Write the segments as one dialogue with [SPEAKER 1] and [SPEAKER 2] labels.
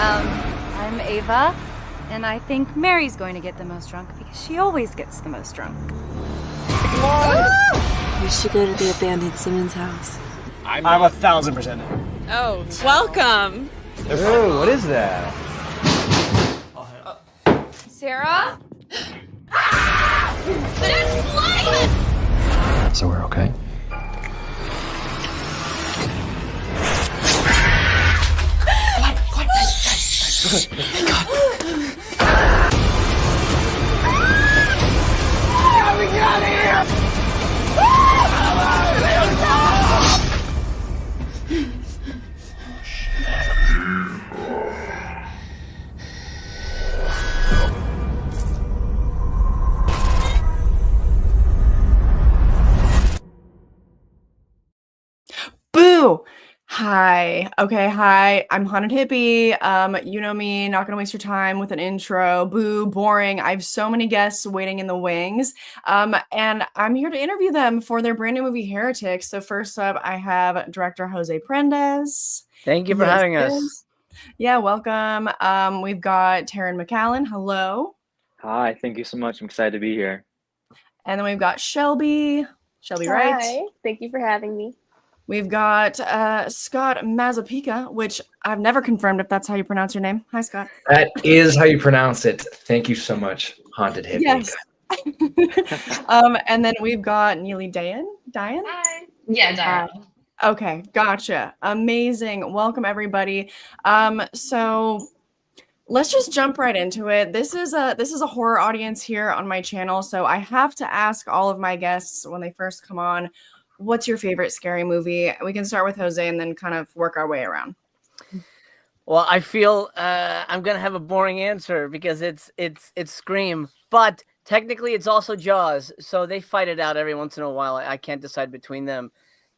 [SPEAKER 1] I'm Ava, and I think Mary's going to get the most drunk because she always gets the most drunk.
[SPEAKER 2] We should go to the abandoned Simmons house.
[SPEAKER 3] I'm 1,000% in.
[SPEAKER 4] Oh, welcome.
[SPEAKER 5] Ooh, what is that?
[SPEAKER 1] Sarah?
[SPEAKER 5] So we're okay?
[SPEAKER 6] Boo! Hi. Okay, hi. I'm Haunted Hippie. You know me, not gonna waste your time with an intro. Boo, boring. I have so many guests waiting in the wings. And I'm here to interview them for their brand new movie, Heretics. So first up, I have director Jose Prendes.
[SPEAKER 7] Thank you for having us.
[SPEAKER 6] Yeah, welcome. We've got Taryn McAllen. Hello.
[SPEAKER 5] Hi, thank you so much. I'm excited to be here.
[SPEAKER 6] And then we've got Shelby. Shelby, right?
[SPEAKER 8] Hi, thank you for having me.
[SPEAKER 6] We've got Scott Mazzapica, which I've never confirmed if that's how you pronounce your name. Hi, Scott.
[SPEAKER 9] That is how you pronounce it. Thank you so much, Haunted Hippie.
[SPEAKER 6] Yes. And then we've got Neely Diane. Diane?
[SPEAKER 8] Hi. Yeah, Diane.
[SPEAKER 6] Okay, gotcha. Amazing. Welcome, everybody. So let's just jump right into it. This is a horror audience here on my channel, so I have to ask all of my guests when they first come on, what's your favorite scary movie? We can start with Jose and then kind of work our way around.
[SPEAKER 7] Well, I feel I'm gonna have a boring answer because it's Scream, but technically it's also Jaws, so they fight it out every once in a while. I can't decide between them.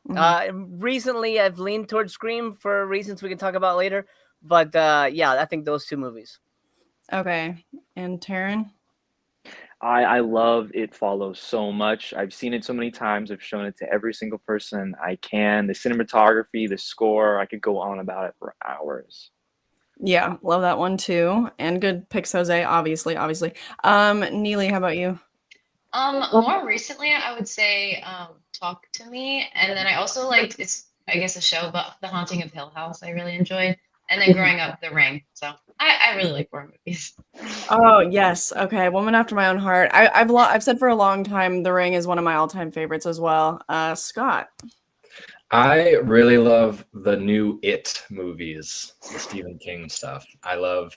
[SPEAKER 7] Recently, I've leaned towards Scream for reasons we can talk about later, but yeah, I think those two movies.
[SPEAKER 6] Okay, and Taryn?
[SPEAKER 5] I love It Follows so much. I've seen it so many times. I've shown it to every single person I can. The cinematography, the score, I could go on about it for hours.
[SPEAKER 6] Yeah, love that one too. And good picks, Jose, obviously. Neely, how about you?
[SPEAKER 8] More recently, I would say Talk to Me, and then I also liked I guess a show, but The Haunting of Hill House I really enjoyed, and then growing up, The Ring. So I really like horror movies.
[SPEAKER 6] Oh yes, okay, woman after my own heart. I've said for a long time The Ring is one of my all-time favorites as well. Scott.
[SPEAKER 9] I really love the new It movies, the Stephen King stuff. I don't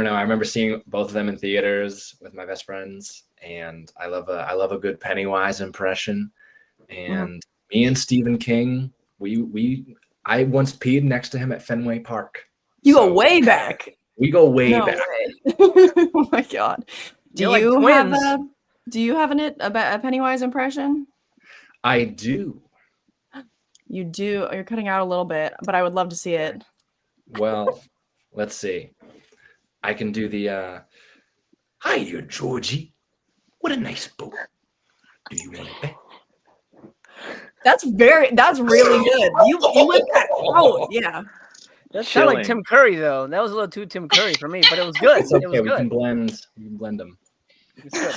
[SPEAKER 9] know. I remember seeing both of them in theaters with my best friends, and I love a good Pennywise impression. And me and Stephen King, I once peed next to him at Fenway Park.
[SPEAKER 6] You go way back.
[SPEAKER 9] We go way back.
[SPEAKER 6] Oh my god. Do
[SPEAKER 7] You're
[SPEAKER 6] you
[SPEAKER 7] like
[SPEAKER 6] have a Pennywise impression?
[SPEAKER 9] I do.
[SPEAKER 6] You do. You're cutting out a little bit, but I would love to see it.
[SPEAKER 9] Well, let's see. I can do the hiya, Georgie. What a nice boat. Do you want to bet?
[SPEAKER 6] That's really good. You went that out. Yeah.
[SPEAKER 7] That sounded like Tim Curry though. That was a little too Tim Curry for me, but it was good.
[SPEAKER 9] It's okay.
[SPEAKER 7] It was
[SPEAKER 9] We
[SPEAKER 7] good.
[SPEAKER 9] can blend them.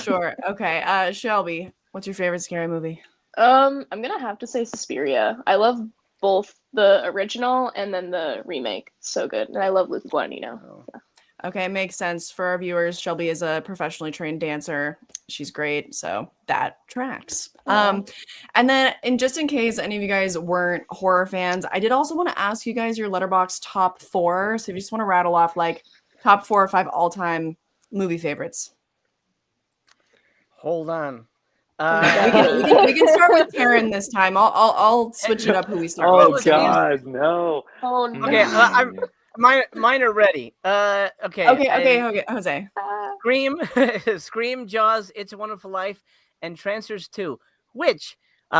[SPEAKER 6] Sure. Okay. Shelby, what's your favorite scary movie?
[SPEAKER 10] I'm gonna have to say Suspiria. I love both the original and then the remake. So good. And I love Luca Guadagnino. Yeah.
[SPEAKER 6] Okay, makes sense. For our viewers, Shelby is a professionally trained dancer. She's great, so that tracks. And then, just in case any of you guys weren't horror fans, I did also want to ask you guys your Letterboxd top 4. So if you just want to rattle off like top 4 or 5 all-time movie favorites.
[SPEAKER 7] Hold on.
[SPEAKER 6] We can start with Taryn this time. I'll switch it up who we start with.
[SPEAKER 5] Oh God, no.
[SPEAKER 10] Oh no.
[SPEAKER 7] Okay, mine are ready.
[SPEAKER 6] Okay, Jose.
[SPEAKER 7] Scream, Jaws, It's a Wonderful Life, and Trancers 2, which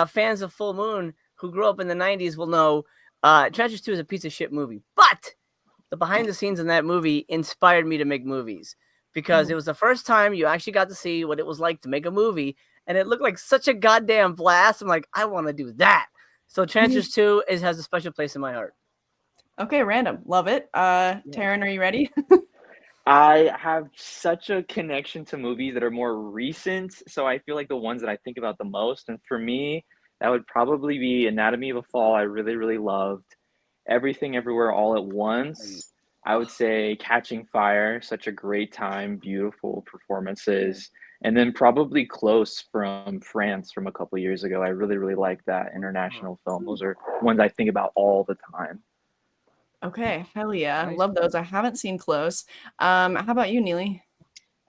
[SPEAKER 7] fans of Full Moon who grew up in the 90s will know Trancers 2 is a piece of shit movie. But the behind the scenes in that movie inspired me to make movies because it was the first time you actually got to see what it was like to make a movie, and it looked like such a goddamn blast. I'm like, I want to do that. So Trancers 2 has a special place in my heart.
[SPEAKER 6] Okay, random. Love it. Taryn, are you ready?
[SPEAKER 5] I have such a connection to movies that are more recent, so I feel like the ones that I think about the most, and for me, that would probably be Anatomy of a Fall. I really, really loved Everything Everywhere All at Once. I would say Catching Fire, such a great time, beautiful performances, and then probably Close from France from a couple years ago. I really, really like that international film. Those are ones I think about all the time.
[SPEAKER 6] Okay, hell yeah.
[SPEAKER 7] Nice.
[SPEAKER 6] Love those. I haven't seen Close. How about you, Neely?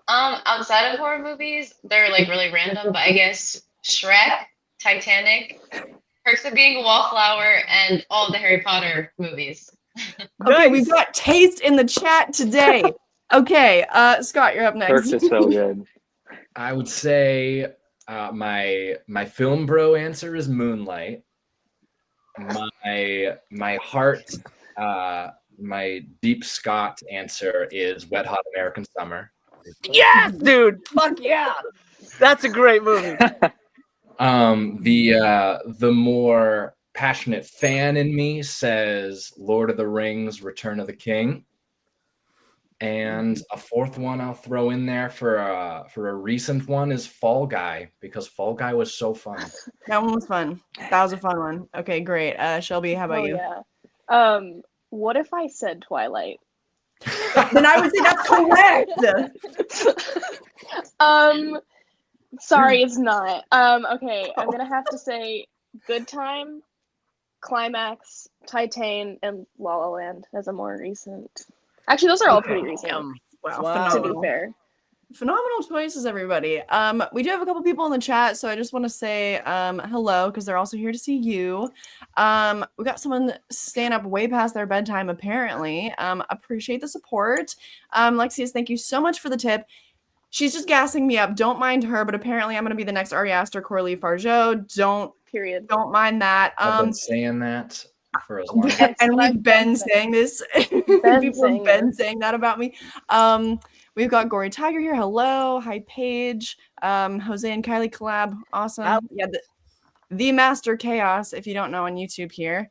[SPEAKER 8] Outside of horror movies, they're like really random, but I guess Shrek, Titanic, Perks of Being a Wallflower, and all the Harry Potter movies.
[SPEAKER 6] Okay, we've
[SPEAKER 7] Nice.
[SPEAKER 6] got taste in the chat today. Okay, Scott, you're up next.
[SPEAKER 5] Turks is so good.
[SPEAKER 9] I would say my film bro answer is Moonlight. My heart, my deep Scott answer is Wet Hot American Summer.
[SPEAKER 7] Yes, dude. Fuck yeah. That's a great movie.
[SPEAKER 9] The more passionate fan in me says Lord of the Rings, Return of the King. And a fourth one I'll throw in there for a recent one is Fall Guy, because Fall Guy was so fun.
[SPEAKER 6] That one was fun. That was a fun one. Okay, great. Shelby, how about
[SPEAKER 10] Oh
[SPEAKER 6] you?
[SPEAKER 10] yeah. What if I said Twilight?
[SPEAKER 6] Then I would say that's correct.
[SPEAKER 10] Sorry, it's not. Okay, I'm gonna have to say Good Time, Climax, Titan, and La La Land as a more recent. Actually, those are all pretty recent.
[SPEAKER 6] Wow,
[SPEAKER 7] Wow.
[SPEAKER 10] To be
[SPEAKER 6] phenomenal.
[SPEAKER 10] fair.
[SPEAKER 6] Phenomenal choices, everybody. We do have a couple people in the chat, so I just want to say hello because they're also here to see you. We got someone staying up way past their bedtime, apparently. Appreciate the support. Lexius, thank you so much for the tip. She's just gassing me up. Don't mind her, but apparently I'm going to be the next Ari Aster, Coralie Fargeau. Don't mind that.
[SPEAKER 9] I've been saying that for as long as
[SPEAKER 6] and we've been saying this. People have been saying that about me. We've got Gory Tiger here. Hello. Hi, Paige. Jose and Kylie collab. Awesome. Yeah, the Master Chaos, if you don't know, on YouTube here.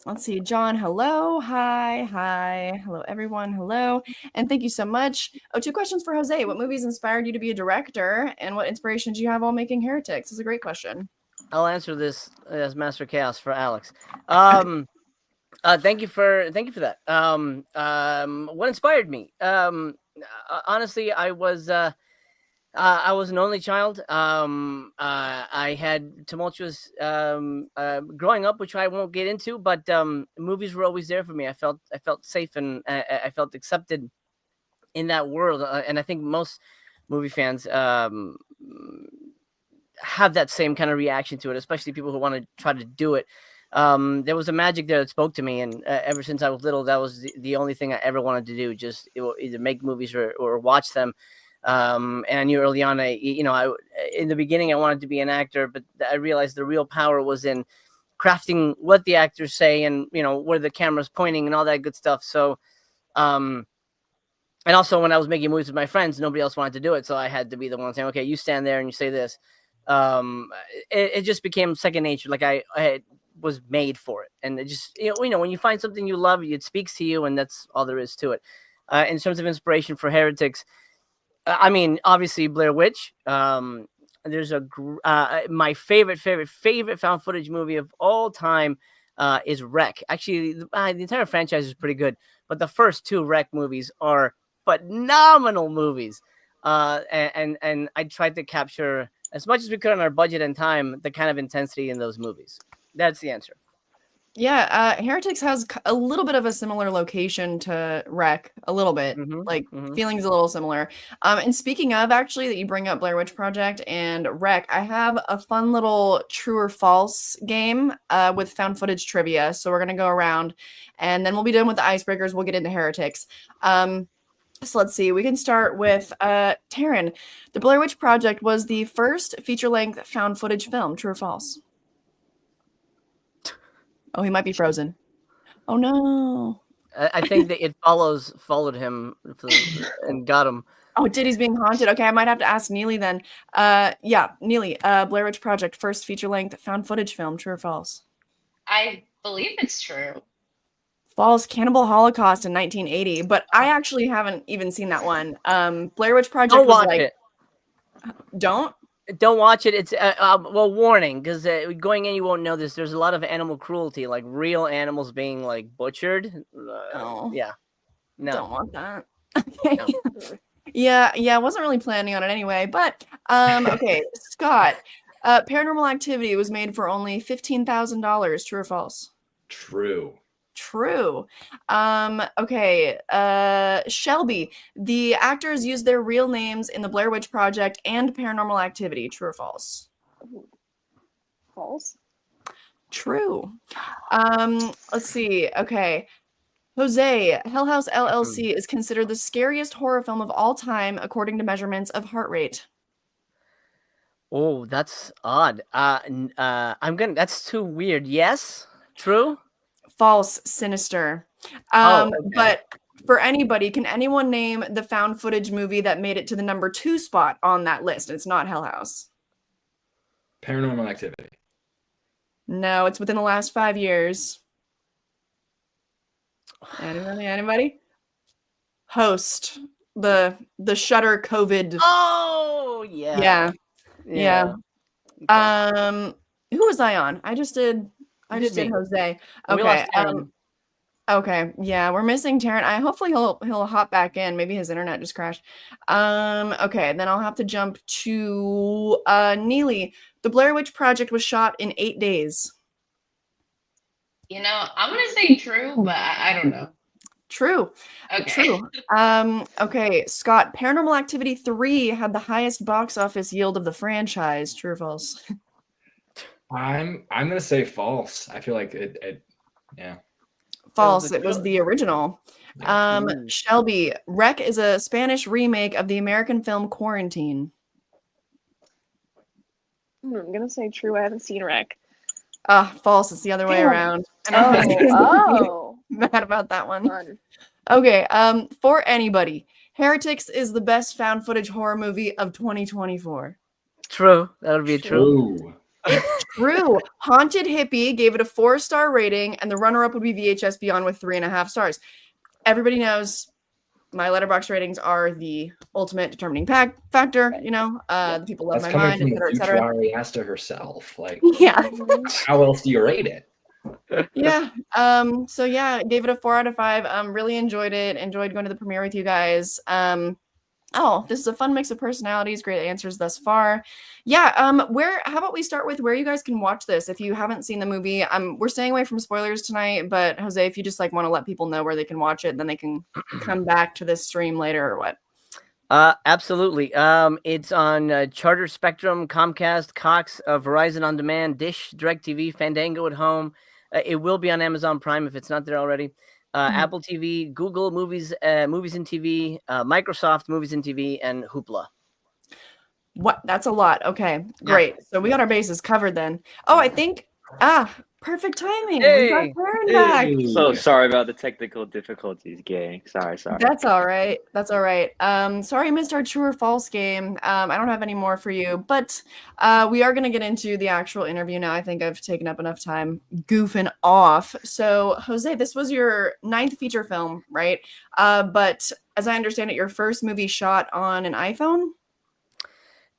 [SPEAKER 6] Let's see. John, hello. Hi. Hello, everyone. Hello. And thank you so much. Oh, 2 questions for Jose. What movies inspired you to be a director? And what inspiration do you have while making Heretics? Is a great question.
[SPEAKER 7] I'll answer this as Master Chaos for Alex. Thank you for that. What inspired me? Honestly, I was an only child. I had tumultuous growing up, which I won't get into, but movies were always there for me. I felt safe and I felt accepted in that world. And I think most movie fans have that same kind of reaction to it, especially people who want to try to do it. There was a magic there that spoke to me, and ever since I was little, that was the only thing I ever wanted to do, just either make movies or watch them. And I knew early on, in the beginning, I wanted to be an actor, but I realized the real power was in crafting what the actors say and, where the camera's pointing and all that good stuff. So, and also when I was making movies with my friends, nobody else wanted to do it. So I had to be the one saying, okay, you stand there and you say this. It just became second nature. Like I was made for it. And it just, when you find something you love, it speaks to you, and that's all there is to it. In terms of inspiration for Heretics, I mean, obviously Blair Witch. There's my favorite found footage movie of all time is Wreck. Actually, the entire franchise is pretty good, but the first 2 Wreck movies are phenomenal movies. And I tried to capture as much as we could on our budget and time the kind of intensity in those movies. That's the answer.
[SPEAKER 6] Yeah, Heretics has a little bit of a similar location to Wreck, a little bit, feelings a little similar. And speaking of, actually, that you bring up Blair Witch Project and Wreck, I have a fun little true or false game with found footage trivia. So we're going to go around, and then we'll be done with the icebreakers. We'll get into Heretics. So let's see. We can start with Taryn. The Blair Witch Project was the first feature-length found footage film. True or false? Oh, he might be frozen. Oh no!
[SPEAKER 7] I think that it followed him and got him.
[SPEAKER 6] Oh, did he's being haunted? Okay, I might have to ask Neely then. Yeah, Neely. Blair Witch Project, first feature-length found footage film. True or false?
[SPEAKER 8] I believe it's true.
[SPEAKER 6] False. Cannibal Holocaust in 1980, but I actually haven't even seen that one. Blair Witch Project
[SPEAKER 7] Don't
[SPEAKER 6] was
[SPEAKER 7] watch
[SPEAKER 6] like,
[SPEAKER 7] it.
[SPEAKER 6] don't?
[SPEAKER 7] Don't watch it. It's well, warning, because going in, you won't know this. There's a lot of animal cruelty, like real animals being like butchered.
[SPEAKER 6] Oh.
[SPEAKER 7] Yeah, no,
[SPEAKER 6] Don't want that. Okay.
[SPEAKER 7] no.
[SPEAKER 6] Yeah, I wasn't really planning on it anyway, but okay, Scott, Paranormal Activity was made for only $15,000, true or false?
[SPEAKER 9] True.
[SPEAKER 6] True. Okay, Shelby, the actors used their real names in the Blair Witch Project and Paranormal Activity, true or false?
[SPEAKER 10] False.
[SPEAKER 6] True. Let's see. Okay. Jose, Hell House LLC is considered the scariest horror film of all time according to measurements of heart rate.
[SPEAKER 7] Oh, that's odd. That's too weird. Yes, true.
[SPEAKER 6] False, sinister.
[SPEAKER 7] Okay.
[SPEAKER 6] But for anybody, can anyone name the found footage movie that made it to the number 2 spot on that list? It's not Hell House.
[SPEAKER 9] Paranormal Activity.
[SPEAKER 6] No, it's within the last 5 years. Anybody? Host. The Shudder COVID.
[SPEAKER 7] Oh, yeah.
[SPEAKER 6] Yeah. Who was I on? I just did Jose. Okay. Okay. Yeah, we're missing Tarrant. Hopefully he'll hop back in. Maybe his internet just crashed. Okay, then I'll have to jump to Neely. The Blair Witch Project was shot in 8 days.
[SPEAKER 8] You know, I'm gonna say true, but I don't know.
[SPEAKER 6] True.
[SPEAKER 8] Okay.
[SPEAKER 6] True. Okay, Scott, Paranormal Activity 3 had the highest box office yield of the franchise. True or false?
[SPEAKER 9] I'm gonna say false. I feel like it yeah.
[SPEAKER 6] False. It was the original. Shelby, Rec is a Spanish remake of the American film Quarantine.
[SPEAKER 10] I'm gonna say true. I haven't seen Wreck.
[SPEAKER 6] False. It's the other way around.
[SPEAKER 10] Oh.
[SPEAKER 6] Mad about that one.
[SPEAKER 10] Fun.
[SPEAKER 6] Okay. For anybody, Heretics is the best found footage horror movie of 2024.
[SPEAKER 7] True. That would be true.
[SPEAKER 6] True. Haunted Hippie gave it a 4-star rating, and the runner-up would be VHS Beyond with 3.5 stars. Everybody knows my Letterboxd ratings are the ultimate determining factor. You know, the people love
[SPEAKER 9] That's
[SPEAKER 6] my
[SPEAKER 9] coming
[SPEAKER 6] mind,
[SPEAKER 9] from
[SPEAKER 6] etc.,
[SPEAKER 9] the
[SPEAKER 6] etc.
[SPEAKER 9] Aster herself. Like,
[SPEAKER 6] Yeah.
[SPEAKER 9] how else do you rate it?
[SPEAKER 6] Yeah. So yeah, gave it a 4 out of 5. Really enjoyed it. Enjoyed going to the premiere with you guys. This is a fun mix of personalities. Great answers thus far. Yeah. How about we start with where you guys can watch this if you haven't seen the movie? We're staying away from spoilers tonight, but Jose, if you just want to let people know where they can watch it, then they can come back to this stream later or what?
[SPEAKER 7] Absolutely. It's on Charter, Spectrum, Comcast, Cox, Verizon On Demand, Dish, DirecTV, Fandango at home. It will be on Amazon Prime if it's not there already. Apple TV, Google Movies, Movies and TV, Microsoft Movies and TV, and Hoopla.
[SPEAKER 6] What? That's a lot. Okay, great. Yeah. So we got our bases covered then. Oh, I think perfect timing. We got Karen back.
[SPEAKER 5] So sorry about the technical difficulties, gang. Sorry.
[SPEAKER 6] That's all right. Sorry, I missed our true or false game. I don't have any more for you, but we are going to get into the actual interview now. I think I've taken up enough time goofing off. So, Jose, this was your 9th feature film, right? But as I understand it, your first movie shot on an iPhone?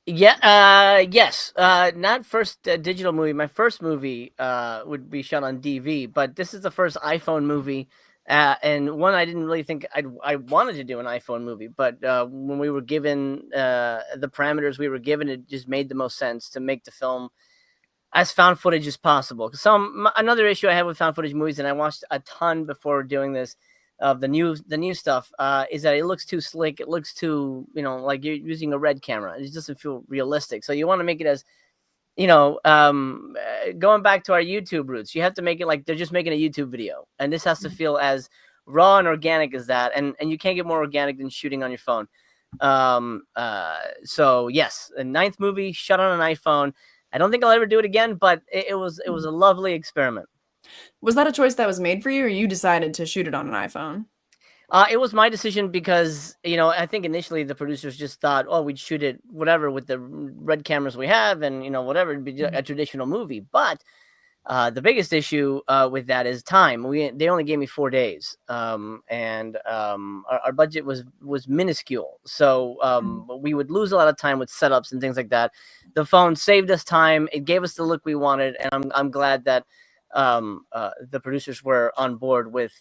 [SPEAKER 7] Yeah. Yes. Not first digital movie. My first movie would be shot on DV, but this is the first iPhone movie, and one I didn't really think I wanted to do an iPhone movie, but when we were given the parameters we were given, it just made the most sense to make the film as found footage as possible. Another issue I have with found footage movies, and I watched a ton before doing this, of the new stuff, is that it looks too slick. It looks too, like you're using a red camera. It doesn't feel realistic. So you want to make it as, going back to our YouTube roots, you have to make it like they're just making a YouTube video. And this has to feel as raw and organic as that. And you can't get more organic than shooting on your phone. So yes, a 9th movie shot on an iPhone. I don't think I'll ever do it again, but it was a lovely experiment.
[SPEAKER 6] Was that a choice that was made for you, or you decided to shoot it on an iPhone?
[SPEAKER 7] It was my decision because, I think initially the producers just thought, we'd shoot it whatever with the red cameras we have and, whatever, it'd be a traditional movie. But The biggest issue with that is time. They only gave me 4 days, and our budget was minuscule, so we would lose a lot of time with setups and things like that. The phone saved us time. It gave us the look we wanted, and I'm glad that the producers were on board with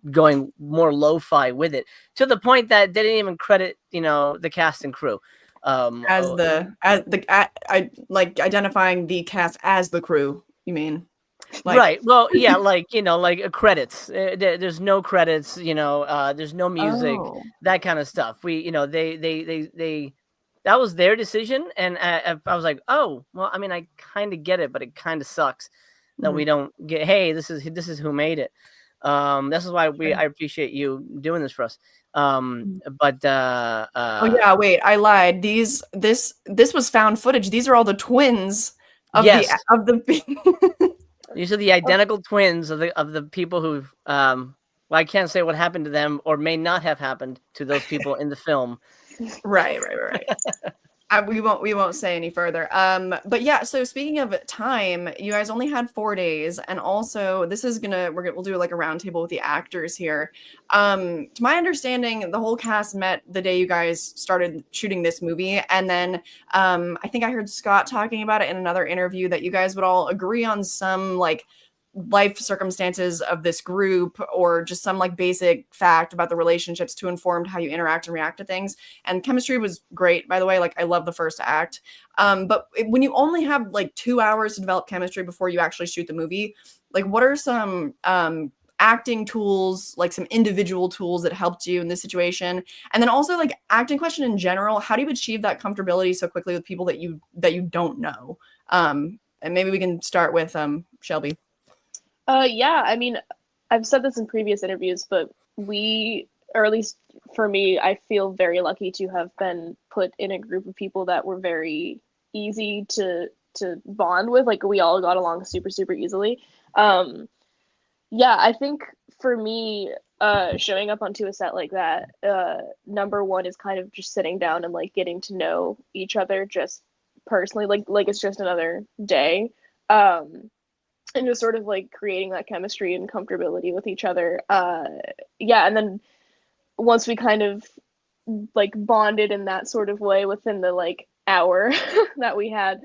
[SPEAKER 7] going more lo-fi with it, to the point that they didn't even credit the cast and crew.
[SPEAKER 6] Like identifying the cast as the crew, you mean?
[SPEAKER 7] Right. Well, yeah, like credits. There's no credits. There's no music.
[SPEAKER 6] Oh.
[SPEAKER 7] That kind of stuff. They that was their decision, and I was like, oh, well, I mean, I kind of get it, but it kind of sucks that we don't get. Hey, this is who made it. This is why I appreciate you doing this for us. Oh
[SPEAKER 6] yeah, wait, I lied. This was found footage. These are all the twins of the
[SPEAKER 7] These are the identical twins of the people who well, I can't say what happened to them or may not have happened to those people in the film.
[SPEAKER 6] Right. We won't say any further. But yeah, so speaking of time, you guys only had 4 days, and also this is we'll do like a roundtable with the actors here. To my understanding, the whole cast met the day you guys started shooting this movie, and then I think I heard Scott talking about it in another interview that you guys would all agree on some like life circumstances of this group, or just some like basic fact about the relationships to inform how you interact and react to things. And chemistry was great, by the way. Like, I love the first act. But when you only have like 2 hours to develop chemistry before you actually shoot the movie, like what are some acting tools, like some individual tools that helped you in this situation? And then also like acting question in general, how do you achieve that comfortability so quickly with people that you don't know? And maybe we can start with Shelby.
[SPEAKER 10] Yeah, I mean, I've said this in previous interviews, but or at least for me, I feel very lucky to have been put in a group of people that were very easy to bond with. Like, we all got along super, super easily. Yeah, I think for me, showing up onto a set like that, number one is kind of just sitting down and like getting to know each other just personally, like it's just another day. And just sort of like creating that chemistry and comfortability with each other. Yeah, and then once we kind of like bonded in that sort of way within the like hour that we had,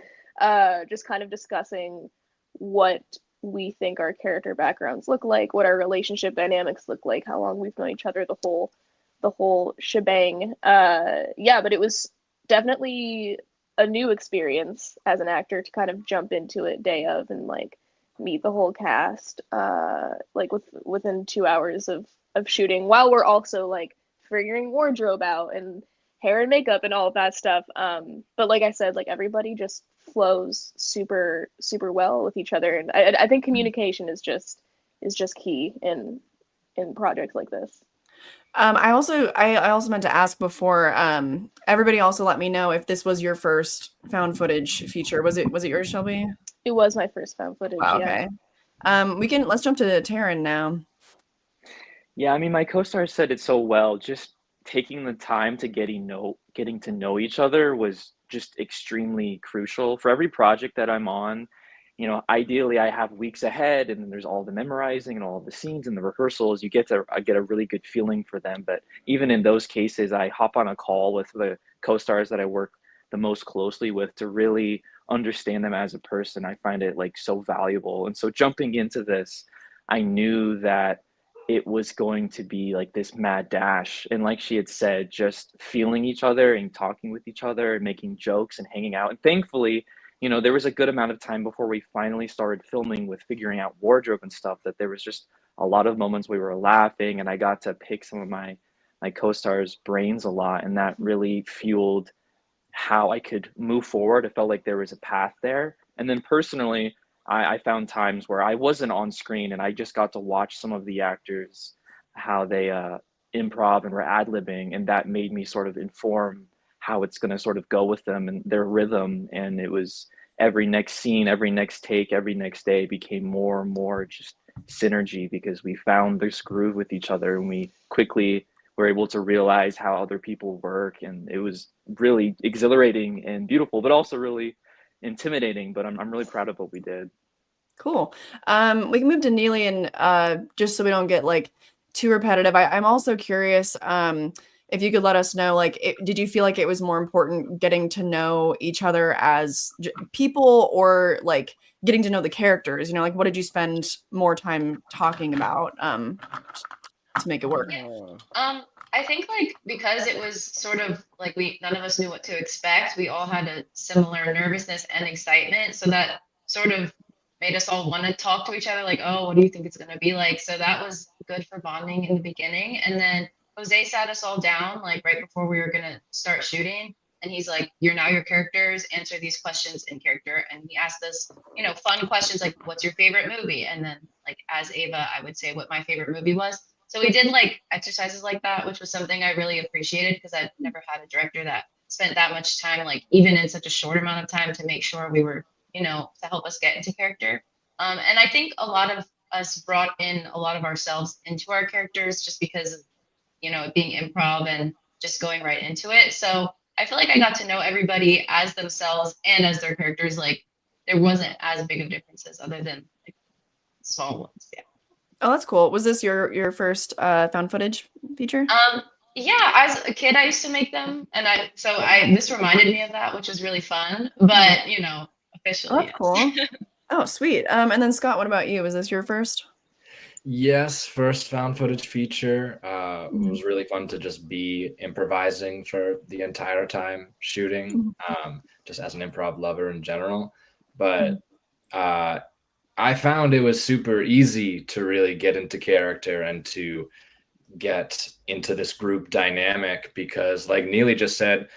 [SPEAKER 10] just kind of discussing what we think our character backgrounds look like, what our relationship dynamics look like, how long we've known each other, the whole shebang. Yeah, but it was definitely a new experience as an actor to kind of jump into it day of and like meet the whole cast like within 2 hours of shooting, while we're also like figuring wardrobe out and hair and makeup and all of that stuff. But like I said, like everybody just flows super super well with each other, and I think communication is just key in projects like this.
[SPEAKER 6] I also meant to ask before, everybody also let me know if this was your first found footage feature. Was it yours, Shelby?
[SPEAKER 10] It was my first found footage.
[SPEAKER 6] Wow,
[SPEAKER 10] yeah.
[SPEAKER 6] Okay. Let's jump to Taryn now.
[SPEAKER 5] Yeah, I mean, my co-star said it so well. Just taking the time to getting to know each other was just extremely crucial for every project that I'm on. Ideally I have weeks ahead, and then there's all the memorizing and all the scenes and the rehearsals. I get a really good feeling for them. But even in those cases, I hop on a call with the co-stars that I work the most closely with to really understand them as a person. I find it like so valuable. And so jumping into this, I knew that it was going to be like this mad dash. And like she had said, just feeling each other and talking with each other and making jokes and hanging out. And thankfully, there was a good amount of time before we finally started filming with figuring out wardrobe and stuff, that there was just a lot of moments we were laughing, and I got to pick some of my co-stars' brains a lot. And that really fueled how I could move forward. It felt like there was a path there. And then personally, I found times where I wasn't on screen and I just got to watch some of the actors, how they improv and were ad-libbing, and that made me sort of inform how it's going to sort of go with them and their rhythm. And it was every next scene, every next take, every next day became more and more just synergy, because we found this groove with each other, and we quickly were able to realize how other people work. And it was really exhilarating and beautiful, but also really intimidating. But I'm really proud of what we did.
[SPEAKER 6] Cool. We can move to Neely, and just so we don't get like too repetitive, I'm also curious if you could let us know, like, did you feel like it was more important getting to know each other as people, or like getting to know the characters? You know, like, what did you spend more time talking about to make it work?
[SPEAKER 8] I think like because it was sort of like none of us knew what to expect. We all had a similar nervousness and excitement, so that sort of made us all want to talk to each other. Like, oh, what do you think it's gonna be like? So that was good for bonding in the beginning. And then Jose sat us all down like right before we were gonna start shooting, and he's like, "You're now your characters. Answer these questions in character." And he asked us, fun questions like, "What's your favorite movie?" And then like as Ava, I would say what my favorite movie was. So we did like exercises like that, which was something I really appreciated because I've never had a director that spent that much time, like even in such a short amount of time, to make sure we were, to help us get into character. And I think a lot of us brought in a lot of ourselves into our characters just because of, it being improv and just going right into it. So I feel like I got to know everybody as themselves and as their characters. Like there wasn't as big of differences other than like small ones. Yeah.
[SPEAKER 6] Oh, that's cool. Was this your first found footage feature?
[SPEAKER 8] Yeah, as a kid I used to make them, and this reminded me of that, which was really fun. But officially,
[SPEAKER 6] Oh, that's cool. Oh, sweet. And then Scott, what about you? Was this your first?
[SPEAKER 9] Yes, first found footage feature. It was really fun to just be improvising for the entire time shooting, just as an improv lover in general. But I found it was super easy to really get into character and to get into this group dynamic because, like Neely just said,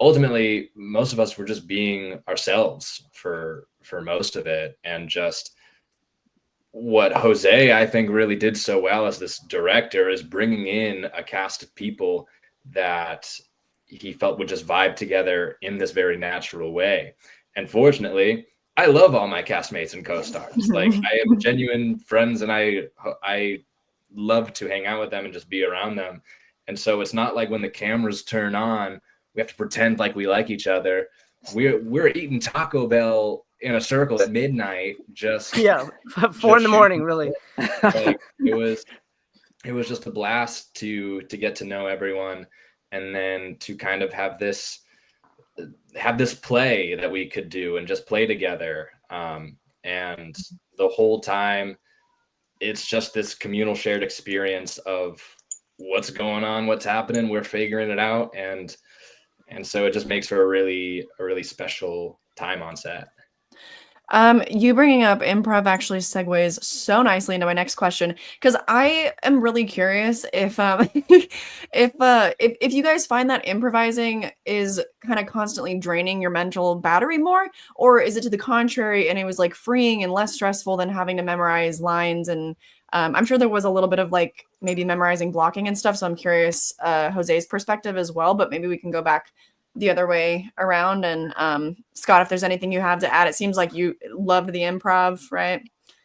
[SPEAKER 9] ultimately most of us were just being ourselves for most of it. And just what Jose, I think, really did so well as this director is bringing in a cast of people that he felt would just vibe together in this very natural way. And fortunately, I love all my castmates and co-stars. Like I have genuine friends, and I love to hang out with them and just be around them. And so it's not like when the cameras turn on, we have to pretend like we like each other. We're eating Taco Bell in a circle at midnight, just
[SPEAKER 7] 4 in the morning, really.
[SPEAKER 9] Like it was just a blast to get to know everyone, and then to kind of have this play that we could do and just play together. And the whole time, it's just this communal shared experience of what's going on, what's happening. We're figuring it out, and so it just makes for a really special time on set.
[SPEAKER 6] You bringing up improv actually segues so nicely into my next question, because I am really curious if if you guys find that improvising is kind of constantly draining your mental battery more, or is it to the contrary and it was like freeing and less stressful than having to memorize lines? And I'm sure there was a little bit of like maybe memorizing blocking and stuff. So I'm curious Jose's perspective as well, but maybe we can go back the other way around. And Scott, if there's anything you have to add, it seems like you loved the improv, right?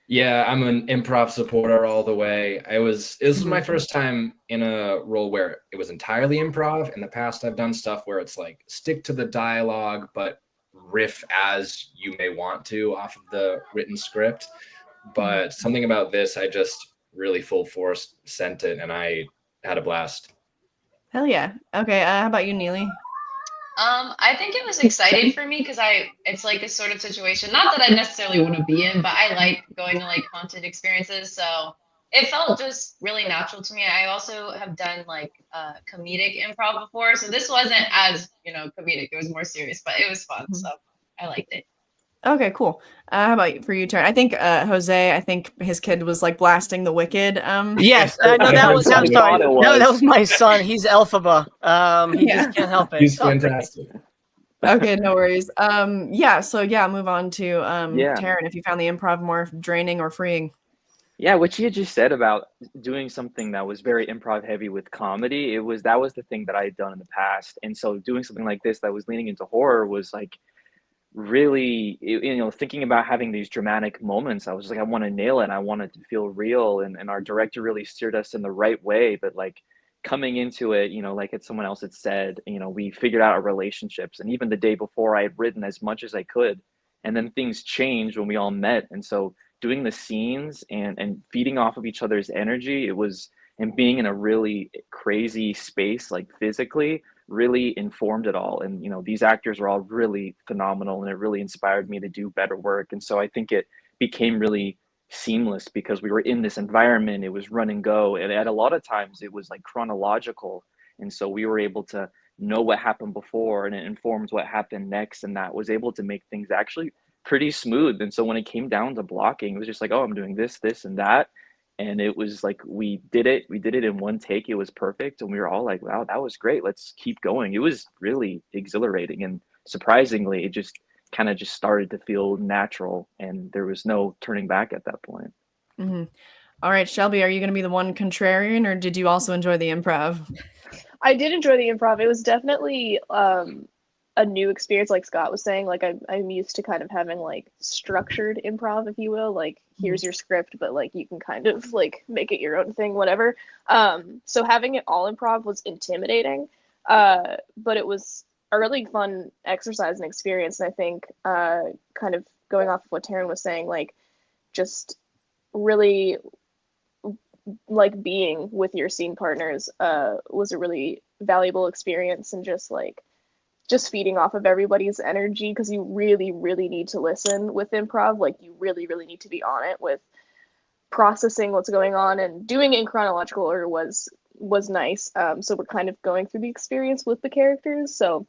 [SPEAKER 9] Yeah, I'm an improv supporter all the way. This was my first time in a role where it was entirely improv. In the past, I've done stuff where it's like stick to the dialogue, but riff as you may want to off of the written script. But something about this, I just really full force sent it, and I had a blast.
[SPEAKER 6] Hell yeah. Okay, how about you, Neely?
[SPEAKER 8] I think it was exciting for me because it's like this sort of situation, not that I necessarily want to be in, but I like going to like haunted experiences. So it felt just really natural to me. I also have done like comedic improv before. So this wasn't as, comedic. It was more serious, but it was fun. So I liked it.
[SPEAKER 6] Okay, cool. How about for you, Taryn? I think Jose, I think his kid was like blasting the Wicked.
[SPEAKER 7] Yes, no, that was. I'm sorry. No, that was my son. He's Elphaba. He just can't help it.
[SPEAKER 9] He's fantastic.
[SPEAKER 6] Okay, no worries. Move on to Taryn, if you found the improv more draining or freeing.
[SPEAKER 5] Yeah, what you just said about doing something that was very improv heavy with comedy, that was the thing that I had done in the past. And so doing something like this that was leaning into horror was like really, thinking about having these dramatic moments. I was like, I want to nail it. I want it to feel real. And our director really steered us in the right way. But like coming into it, like someone else had said, we figured out our relationships. And even the day before, I had written as much as I could. And then things changed when we all met. And so doing the scenes and feeding off of each other's energy, and being in a really crazy space, like physically, really informed it all. And, these actors were all really phenomenal, and it really inspired me to do better work. And so I think it became really seamless because we were in this environment. It was run and go. And at a lot of times it was like chronological. And so we were able to know what happened before, and it informs what happened next. And that was able to make things actually pretty smooth. And so when it came down to blocking, it was just like, oh, I'm doing this, and that. And it was like, we did it in one take. It was perfect. And we were all like, wow, that was great. Let's keep going. It was really exhilarating. And surprisingly, it just kind of just started to feel natural, and there was no turning back at that point.
[SPEAKER 6] Mm-hmm. All right, Shelby, are you going to be the one contrarian, or did you also enjoy the improv?
[SPEAKER 10] I did enjoy the improv. It was definitely a new experience, like Scott was saying. Like I'm used to kind of having like structured improv, if you will. Like here's your script, but like you can kind of like make it your own thing, whatever. So having it all improv was intimidating, but it was a really fun exercise and experience. And I think kind of going off of what Taryn was saying, like just really like being with your scene partners was a really valuable experience, and just feeding off of everybody's energy, because you really, really need to listen with improv. Like you really, really need to be on it with processing what's going on, and doing it in chronological order was nice. So we're kind of going through the experience with the characters. So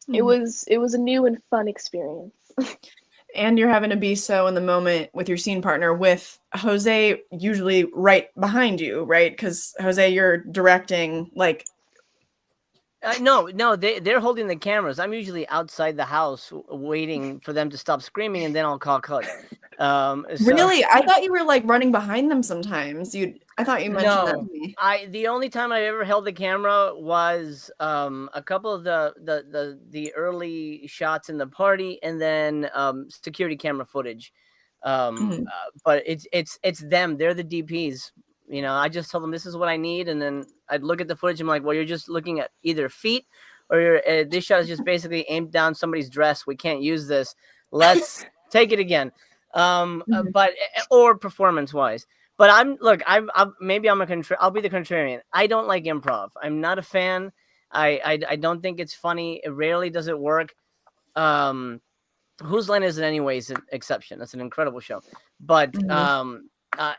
[SPEAKER 10] it was a new and fun experience.
[SPEAKER 6] And you're having to be so in the moment with your scene partner, with Jose usually right behind you, right? Because Jose, you're directing like.
[SPEAKER 7] No, they're holding the cameras. I'm usually outside the house waiting for them to stop screaming, and then I'll call cut.
[SPEAKER 6] Really? I thought you were like running behind them sometimes. I thought you mentioned that to me.
[SPEAKER 7] The only time I ever held the camera was a couple of the early shots in the party, and then security camera footage. But it's them. They're the DPs. I just told them this is what I need, and then I'd look at the footage. I'm like, well, you're just looking at either feet, or this shot is just basically aimed down somebody's dress. We can't use this. Let's take it again. But or performance wise. But I'm maybe I'll be the contrarian. I don't like improv. I'm not a fan. I don't think it's funny. It rarely does it work. Whose Line Is It Anyway is an exception. That's an incredible show. But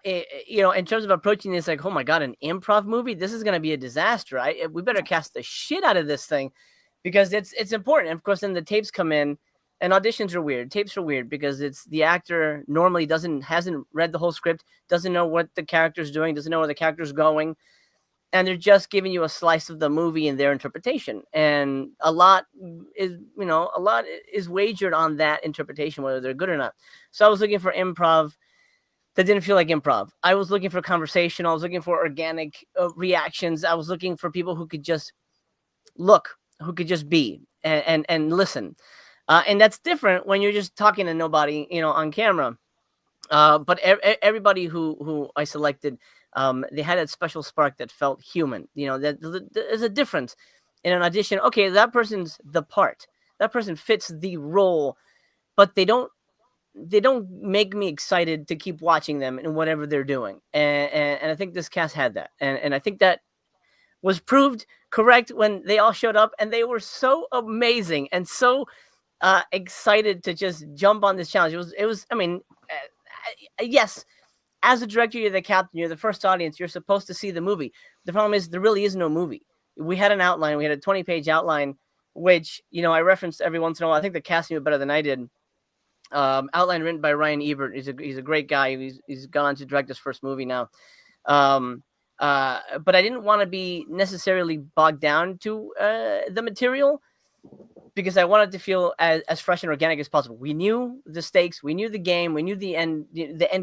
[SPEAKER 7] in terms of approaching this, like, oh my God, an improv movie, this is going to be a disaster. We better cast the shit out of this thing, because it's important. And of course, then the tapes come in, and auditions are weird. Tapes are weird because it's the actor normally hasn't read the whole script, doesn't know what the character's doing, doesn't know where the character's going. And they're just giving you a slice of the movie in their interpretation. And a lot is wagered on that interpretation, whether they're good or not. So I was looking for improv that didn't feel like improv. I was looking for conversation. I was looking for organic reactions. I was looking for people who could just look, who could just be and listen. And that's different when you're just talking to nobody, on camera. But everybody who I selected, they had that special spark that felt human. There's a difference in an audition. Okay, that person's the part. That person fits the role, but they don't make me excited to keep watching them in whatever they're doing. And I think this cast had that. And I think that was proved correct when they all showed up, and they were so amazing and so excited to just jump on this challenge. It was yes, as a director, you're the captain, you're the first audience, you're supposed to see the movie. The problem is there really is no movie. We had an outline, we had a 20-page outline, which, I referenced every once in a while. I think the cast knew it better than I did. Outline written by Ryan Ebert. He's a great guy. He's gone on to direct his first movie now. But I didn't want to be necessarily bogged down to the material, because I wanted to feel as fresh and organic as possible. We knew the stakes, we knew the game, we knew the end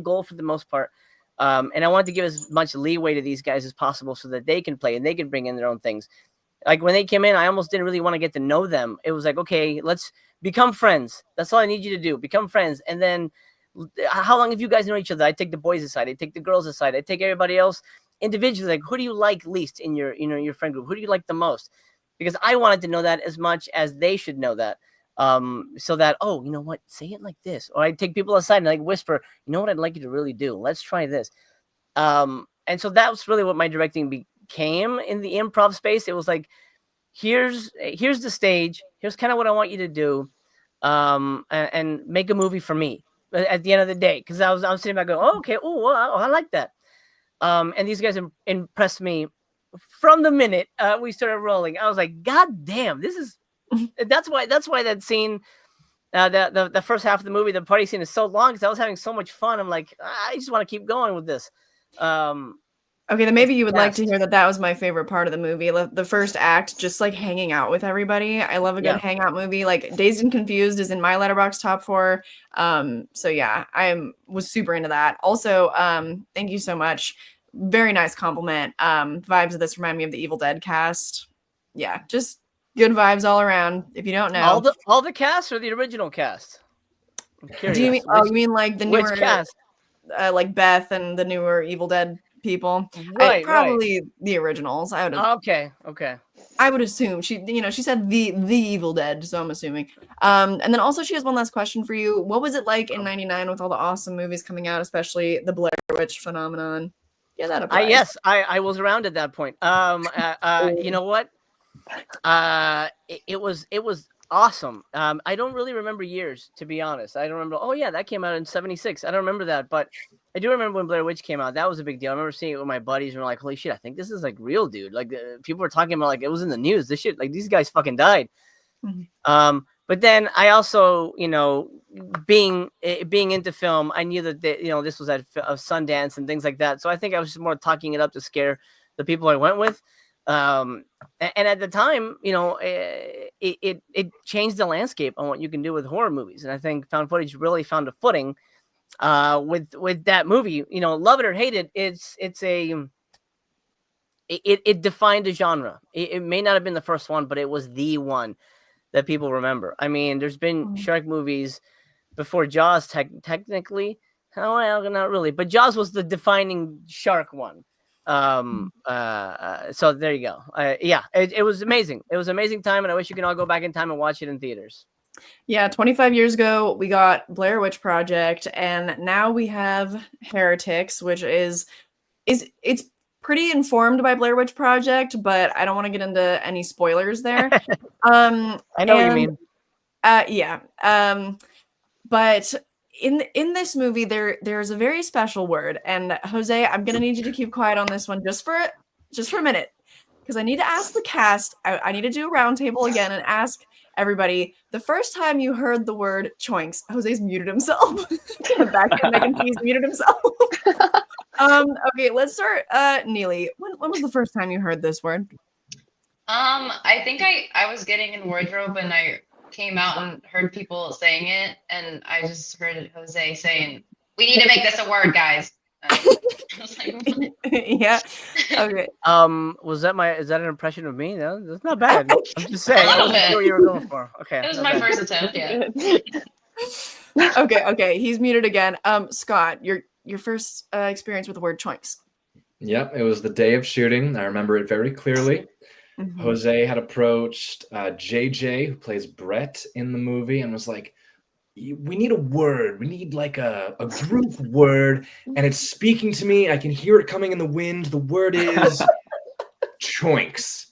[SPEAKER 7] goal for the most part. And I wanted to give as much leeway to these guys as possible so that they can play and they can bring in their own things. Like when they came in, I almost didn't really want to get to know them. It was like, okay, let's become friends. That's all I need you to do. Become friends. And then how long have you guys known each other? I take the boys aside. I take the girls aside. I take everybody else individually. Like, who do you like least in your friend group? Who do you like the most? Because I wanted to know that as much as they should know that. so that, oh, you know what, say it like this, or I take people aside and like whisper, you know what, I'd like you to really do. Let's try this. And so that was really what my directing became in the improv space. It was like, here's the stage. Here's kind of what I want you to do, and make a movie for me at the end of the day. Because I was sitting back going, oh, okay, oh, I like that. And these guys impressed me from the minute we started rolling. I was like, God damn, this is. That's why that scene, the first half of the movie, the party scene is so long because I was having so much fun. I'm like, I just want to keep going with this.
[SPEAKER 6] Okay, then maybe you would like to hear that was my favorite part of the movie. The first act, just like hanging out with everybody. I love a good hangout movie. Like Dazed and Confused is in my Letterboxd top 4. So yeah, was super into that. Also, thank you so much. Very nice compliment. Vibes of this remind me of the Evil Dead cast. Yeah, just good vibes all around. If you don't know,
[SPEAKER 7] all the cast or the original cast?
[SPEAKER 6] Do you mean? You mean like the newer
[SPEAKER 7] cast?
[SPEAKER 6] Like Beth and the newer Evil Dead people,
[SPEAKER 7] right?
[SPEAKER 6] Probably the originals. I would.
[SPEAKER 7] Okay.
[SPEAKER 6] I would assume she said the Evil Dead, so I'm assuming. And then also she has one last question for you. What was it like in '99 with all the awesome movies coming out, especially the Blair Witch phenomenon? Yeah, that applies.
[SPEAKER 7] Yes, I was around at that point. You know what? It was awesome. I don't really remember years, to be honest. I don't remember. Oh yeah, that came out in '76. I don't remember that, but I do remember when Blair Witch came out. That was a big deal. I remember seeing it with my buddies, and we're like, "Holy shit! I think this is like real, dude." Like people were talking about, like it was in the news. This shit, like these guys fucking died. Mm-hmm. But then I also, being into film, I knew that this was at Sundance and things like that. So I think I was just more talking it up to scare the people I went with. And at the time, it changed the landscape on what you can do with horror movies. And I think found footage really found a footing with that movie. Love it or hate it, it defined a genre. It may not have been the first one, but it was the one that people remember. I mean, there's been shark movies before Jaws, technically. Oh, well, not really, but Jaws was the defining shark one. So there you go. It was amazing. It was an amazing time, and I wish you can all go back in time and watch it in theaters.
[SPEAKER 6] Yeah, 25 years ago, we got Blair Witch Project, and now we have Heretics, which is it's pretty informed by Blair Witch Project, but I don't want to get into any spoilers there.
[SPEAKER 7] I know what you mean.
[SPEAKER 6] Yeah. But in this movie, there's a very special word, and Jose, I'm gonna need you to keep quiet on this one just for a minute, because I need to ask the cast. I need to do a roundtable again and ask everybody the first time you heard the word choinks. Jose's muted himself. Back in Megan, he's muted himself. Okay, let's start. Neely, when was the first time you heard this word?
[SPEAKER 8] I think I was getting in wardrobe and I came out and heard people saying it, and I just heard Jose saying, "We need to make this a word, guys." I was like,
[SPEAKER 6] yeah. Okay.
[SPEAKER 7] Is that an impression of me? No, that's not bad. I'm just saying. I wasn't sure what you were going for. Okay.
[SPEAKER 8] It was my first attempt. Yeah.
[SPEAKER 6] Okay. He's muted again. Scott, your first experience with the word choinks.
[SPEAKER 9] Yep, it was the day of shooting. I remember it very clearly. Mm-hmm. Jose had approached JJ, who plays Brett in the movie, and was like, we need a word. We need like a group word, and it's speaking to me. I can hear it coming in the wind. The word is choinks.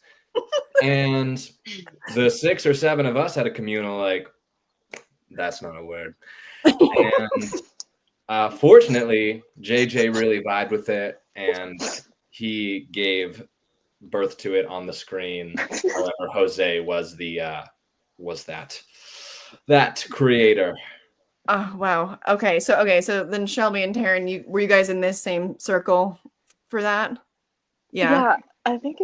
[SPEAKER 9] And the 6 or 7 of us had a communal like, that's not a word. And fortunately, JJ really vibed with it, and he gave birth to it on the screen. However, Jose was that creator.
[SPEAKER 6] Oh wow. Okay, so then Shelby and Taryn, were you guys in this same circle for that?
[SPEAKER 10] Yeah, I think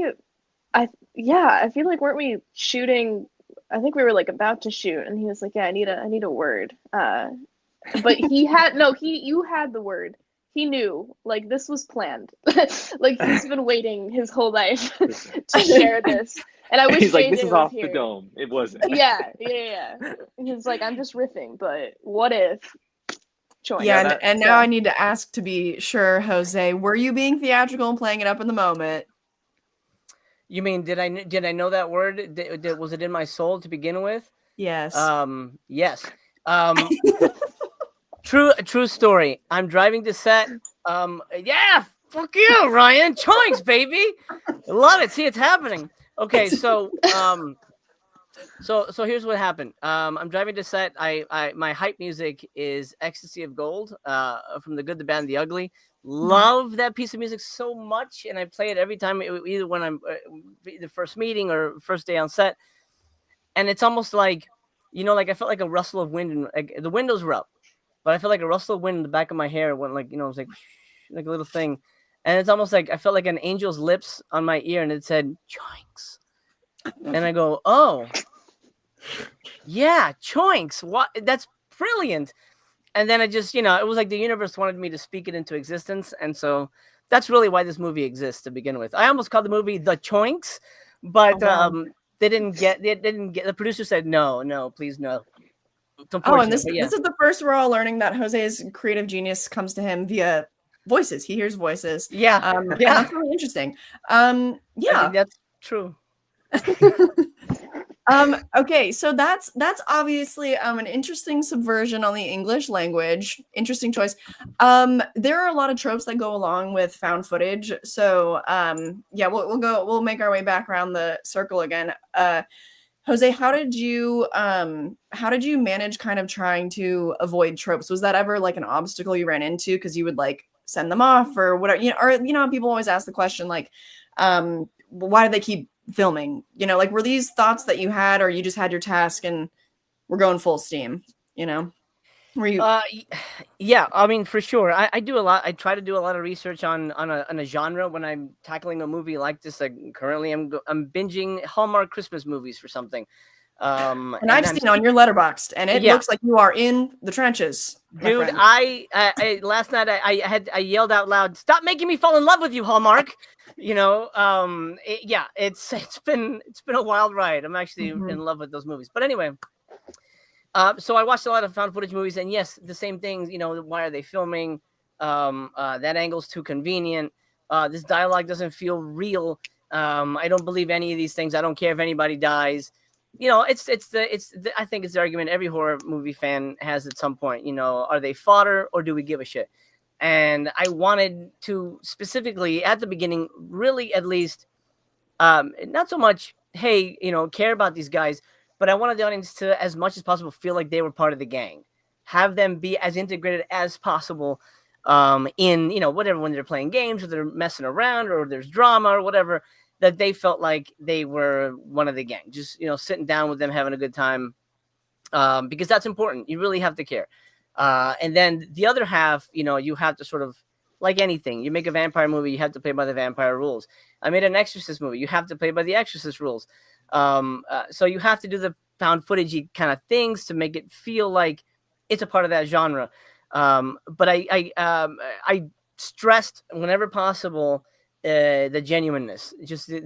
[SPEAKER 10] I feel like, weren't we shooting? I think we were like about to shoot, and he was like, "Yeah, I need a word." But you had the word. He knew, like, this was planned. Like, he's been waiting his whole life to share this. And I wish
[SPEAKER 5] he's like,
[SPEAKER 10] JJ
[SPEAKER 5] this is
[SPEAKER 10] was
[SPEAKER 5] off
[SPEAKER 10] here.
[SPEAKER 5] the dome. It wasn't.
[SPEAKER 10] Yeah. He's like, I'm just riffing, but what if? Choice.
[SPEAKER 6] Yeah, and now I need to ask to be sure, Jose, were you being theatrical and playing it up in the moment?
[SPEAKER 7] You mean, did I know that word? Was it in my soul to begin with?
[SPEAKER 6] Yes.
[SPEAKER 7] Yes. True story. I'm driving to set. Yeah, fuck you, Ryan. Choinks, baby. Love it. See, it's happening. Okay, so so here's what happened. I'm driving to set. My hype music is "Ecstasy of Gold" from The Good, the Bad, and the Ugly. Love that piece of music so much, and I play it every time, either when I'm the first meeting or first day on set. And it's almost like, like I felt like a rustle of wind, and like, the windows were up, but I felt like a rustle of wind in the back of my hair. Went like, it was like a little thing, and it's almost like I felt like an angel's lips on my ear, and it said "Choinks," and I go, "Oh, yeah, Choinks! What? That's brilliant!" And then I just, it was like the universe wanted me to speak it into existence, and so that's really why this movie exists to begin with. I almost called the movie The Choinks, but they didn't get. The producer said no, please no.
[SPEAKER 6] Oh, and this is the first we're all learning that Jose's creative genius comes to him via voices. He hears voices.
[SPEAKER 7] Yeah,
[SPEAKER 6] and that's really interesting.
[SPEAKER 7] I think that's true.
[SPEAKER 6] Okay, so that's obviously an interesting subversion on the English language. Interesting choice. There are a lot of tropes that go along with found footage. So we'll make our way back around the circle again. Jose, how did you manage kind of trying to avoid tropes? Was that ever like an obstacle you ran into because you would like send them off or whatever? People always ask the question like, why do they keep filming? Like, were these thoughts that you had, or you just had your task and we're going full steam? Were you?
[SPEAKER 7] Yeah, I mean, for sure. I do a lot. I try to do a lot of research on a genre when I'm tackling a movie like this. Like currently, I'm binging Hallmark Christmas movies for something.
[SPEAKER 6] And I've seen on your Letterboxd, and it looks like you are in the trenches,
[SPEAKER 7] dude. I last night I yelled out loud, "Stop making me fall in love with you, Hallmark!" It's been a wild ride. I'm actually in love with those movies. But anyway. So I watched a lot of found footage movies, and yes, the same things. Why are they filming? That angle's too convenient. This dialogue doesn't feel real. I don't believe any of these things. I don't care if anybody dies. I think it's the argument every horror movie fan has at some point. Are they fodder or do we give a shit? And I wanted to specifically at the beginning, really at least, not so much, hey, care about these guys. But I wanted the audience to, as much as possible, feel like they were part of the gang. Have them be as integrated as possible in, whatever, when they're playing games or they're messing around or there's drama or whatever, that they felt like they were one of the gang. Just, sitting down with them, having a good time, because that's important. You really have to care. And then the other half, you have to sort of, like anything, you make a vampire movie, you have to play by the vampire rules. I made an Exorcist movie. You have to play by the Exorcist rules. So you have to do the found footagey kind of things to make it feel like it's a part of that genre. But I stressed whenever possible the genuineness, just the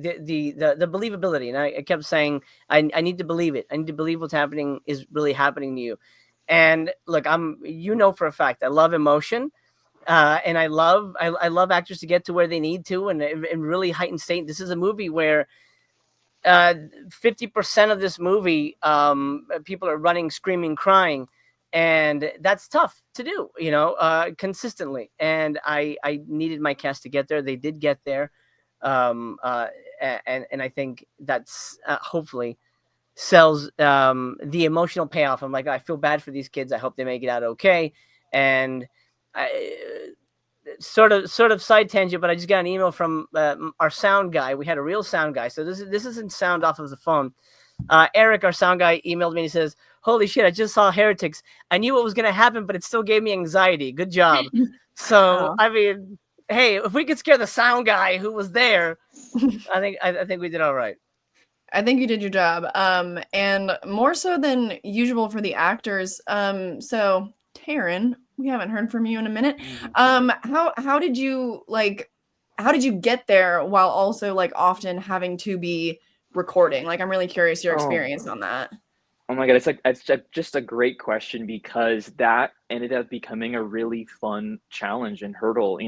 [SPEAKER 7] believability, and I kept saying I need to believe it. I need to believe what's happening is really happening to you. And look, for a fact, I love emotion. And I love actors to get to where they need to and really heightened state. This is a movie where 50% of this movie, people are running, screaming, crying, and that's tough to do, consistently. And I needed my cast to get there. They did get there, and I think that's hopefully sells the emotional payoff. I'm like, I feel bad for these kids. I hope they make it out okay. And sort of side tangent, but I just got an email from our sound guy. We had a real sound guy, so this isn't sound off of the phone. Eric, our sound guy, emailed me and he says, "Holy shit, I just saw Heretics. I knew what was going to happen, but it still gave me anxiety. Good job." So I mean, hey, if we could scare the sound guy who was there, I think we did all right.
[SPEAKER 6] I think you did your job, and more so than usual for the actors. So Taryn, we haven't heard from you in a minute. How did you get there while also like often having to be recording? Like, I'm really curious your experience on that.
[SPEAKER 5] Oh my God, it's just a great question, because that ended up becoming a really fun challenge and hurdle.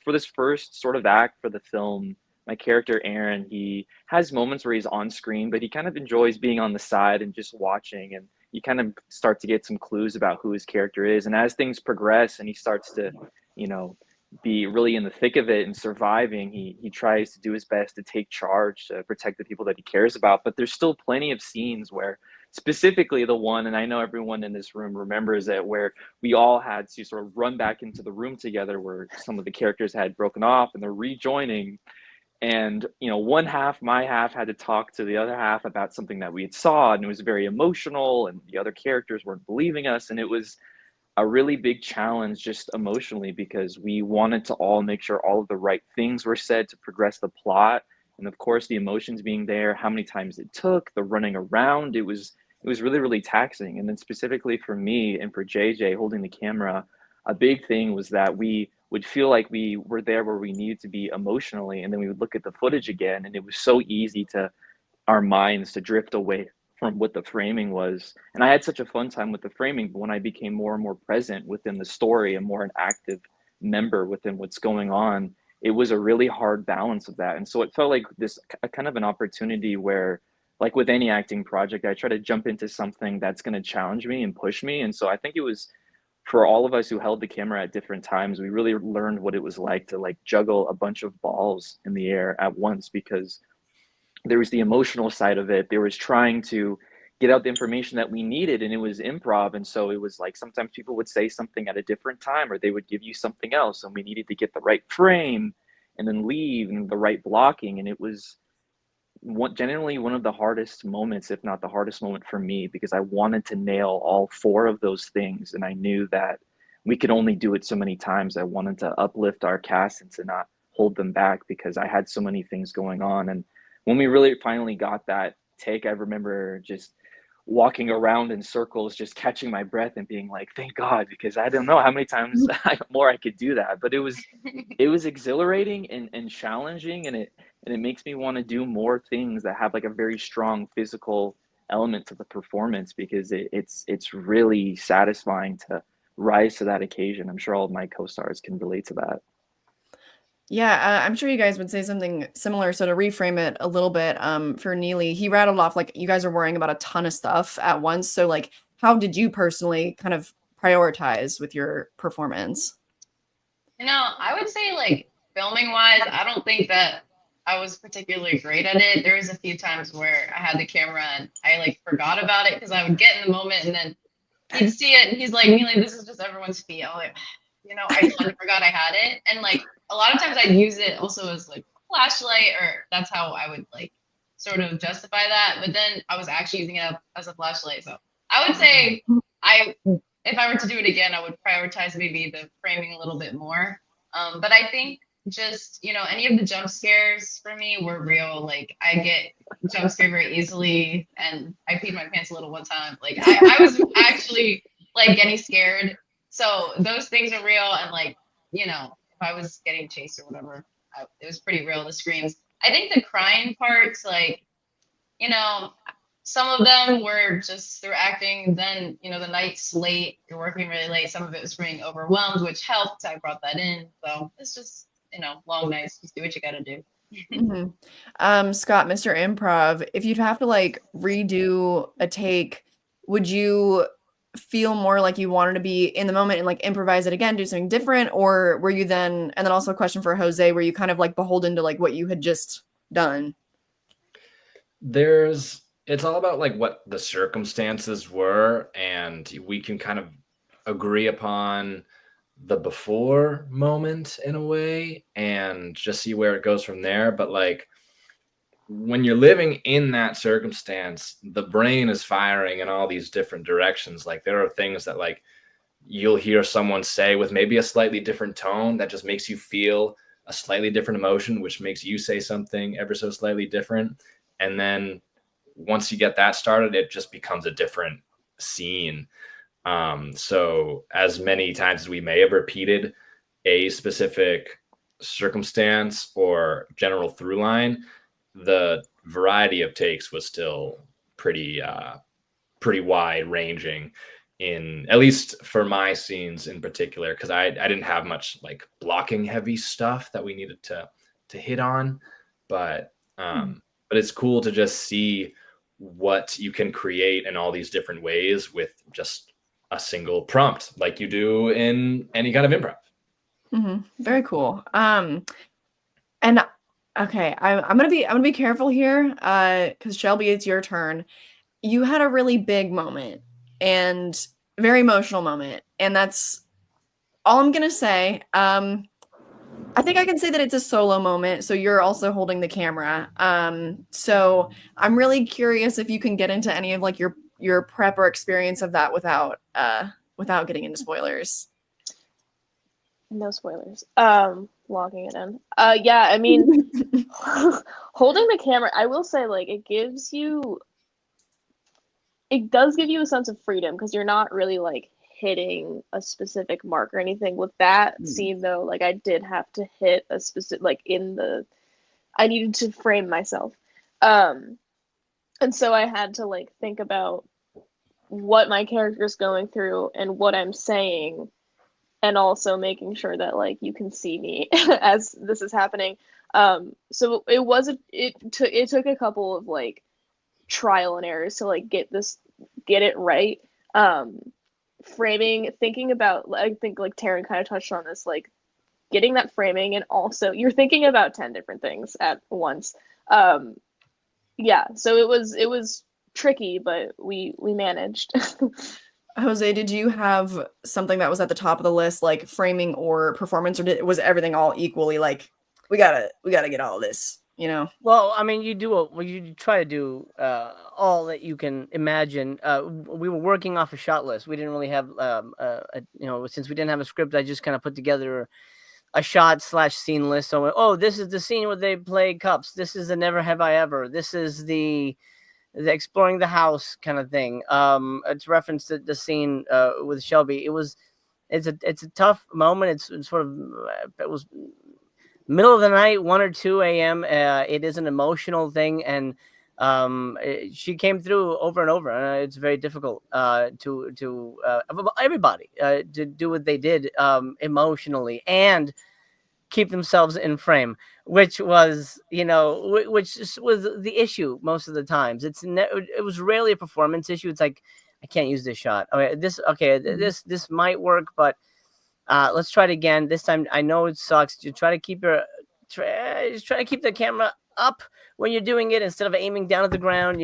[SPEAKER 5] For this first sort of act for the film, my character Aaron, he has moments where he's on screen, but he kind of enjoys being on the side and just watching. And you kind of start to get some clues about who his character is. And as things progress and he starts to, you know, be really in the thick of it and surviving, he tries to do his best to take charge to protect the people that he cares about. But there's still plenty of scenes where, specifically the one, and I know everyone in this room remembers it, where we all had to sort of run back into the room together, where some of the characters had broken off and they're rejoining. And you know, one half, my half, had to talk to the other half about something that we had saw, and it was very emotional, and the other characters weren't believing us, and it was a really big challenge just emotionally, because we wanted to all make sure all of the right things were said to progress the plot. And of course, the emotions being there, how many times it took, the running around, it was really, really taxing. And then specifically for me and for JJ holding the camera, a big thing was that we would feel like we were there where we needed to be emotionally, and then we would look at the footage again, and it was so easy to our minds to drift away from what the framing was. And I had such a fun time with the framing, but when I became more and more present within the story and more an active member within what's going on, it was a really hard balance of that. And so it felt like this a kind of an opportunity where, like with any acting project, I try to jump into something that's going to challenge me and push me. And so I think it was, for all of us who held the camera at different times, we really learned what it was like to like juggle a bunch of balls in the air at once, because there was the emotional side of it. There was trying to get out the information that we needed, and it was improv. And so it was like sometimes people would say something at a different time, or they would give you something else, and we needed to get the right frame and then leave and the right blocking. And it was generally one of the hardest moments, if not the hardest moment for me, because I wanted to nail all four of those things. And I knew that we could only do it so many times. I wanted to uplift our cast and to not hold them back, because I had so many things going on. And when we really finally got that take, I remember just walking around in circles, just catching my breath and being like, thank God, because I don't know how many times more I could do that. But it was exhilarating and challenging, and it makes me want to do more things that have like a very strong physical element to the performance, because it's really satisfying to rise to that occasion. I'm sure all of my co-stars can relate to that.
[SPEAKER 6] Yeah, I'm sure you guys would say something similar. So to reframe it a little bit, for Neely, he rattled off like you guys are worrying about a ton of stuff at once. So like, how did you personally kind of prioritize with your performance?
[SPEAKER 8] You know, I would say like filming wise, I don't think that I was particularly great at it. There was a few times where I had the camera and I like forgot about it, because I would get in the moment and then he'd see it and he's like, Neely, this is just everyone's feet. I'm like, you know, I kind of forgot I had it. And like a lot of times I'd use it also as like a flashlight, or that's how I would like sort of justify that. But then I was actually using it as a flashlight. So I would say if I were to do it again, I would prioritize maybe the framing a little bit more. But I think just, you know, any of the jump scares for me were real. Like I get jump scared very easily, and I peed my pants a little one time. Like I was actually like getting scared. So those things are real. And like, you know, if I was getting chased or whatever, it was pretty real, the screams. I think the crying parts, like, you know, some of them were just through acting. Then, you know, the night's late, you're working really late. Some of it was being overwhelmed, which helped. I brought that in. So it's just, you know, long nights. Just do what you got to do.
[SPEAKER 6] Mm-hmm. Scott, Mr. Improv, if you'd have to like redo a take, would you feel more like you wanted to be in the moment and like improvise it again, do something different? Or were you then, and then also a question for Jose, were you kind of like beholden to like what you had just done?
[SPEAKER 9] It's all about like what the circumstances were, and we can kind of agree upon the before moment in a way and just see where it goes from there. But like when you're living in that circumstance, the brain is firing in all these different directions. Like there are things that like you'll hear someone say with maybe a slightly different tone that just makes you feel a slightly different emotion, which makes you say something ever so slightly different. And then once you get that started, it just becomes a different scene. So as many times as we may have repeated a specific circumstance or general through line, the variety of takes was still pretty wide ranging, in at least for my scenes in particular, because I didn't have much like blocking heavy stuff that we needed to hit on. but it's cool to just see what you can create in all these different ways with just a single prompt, like you do in any kind of improv.
[SPEAKER 6] Very cool. And okay, I'm gonna be careful here, because Shelby, it's your turn. You had a really big moment and very emotional moment, and that's all I'm gonna say. I think I can say that it's a solo moment, so you're also holding the camera. So I'm really curious if you can get into any of like your prep or experience of that without getting into spoilers.
[SPEAKER 10] No spoilers. Logging it in. Yeah, I mean, holding the camera, I will say, like, it does give you a sense of freedom because you're not really like hitting a specific mark or anything. With that scene though, like I did have to hit a specific, like I needed to frame myself. And so I had to like think about what my character's going through and what I'm saying, and also making sure that like you can see me as this is happening. So it took a couple of like trial and errors to like get it right. Framing, thinking about, I think like Taryn kind of touched on this, like getting that framing, and also you're thinking about 10 different things at once. Yeah, so it was tricky, but we managed.
[SPEAKER 6] Jose, did you have something that was at the top of the list, like framing or performance, or was everything all equally like we gotta get all of this? You know?
[SPEAKER 7] Well, I mean, you try to do all that you can imagine. We were working off a shot list. We didn't really have, since we didn't have a script, I just kind of put together a shot/scene list. So, this is the scene where they play cups. This is the Never Have I Ever. This is the exploring the house kind of thing. It's reference to the scene with Shelby. It's a tough moment. It's sort of, it was middle of the night, 1 or 2 a.m. It is an emotional thing, and she came through over and over. And it's very difficult to everybody to do what they did emotionally and keep themselves in frame, which was the issue most of the times. It was rarely a performance issue. It's like, I can't use this shot. This might work, but let's try it again. This time, I know it sucks. You try to keep the camera up when you're doing it instead of aiming down at the ground.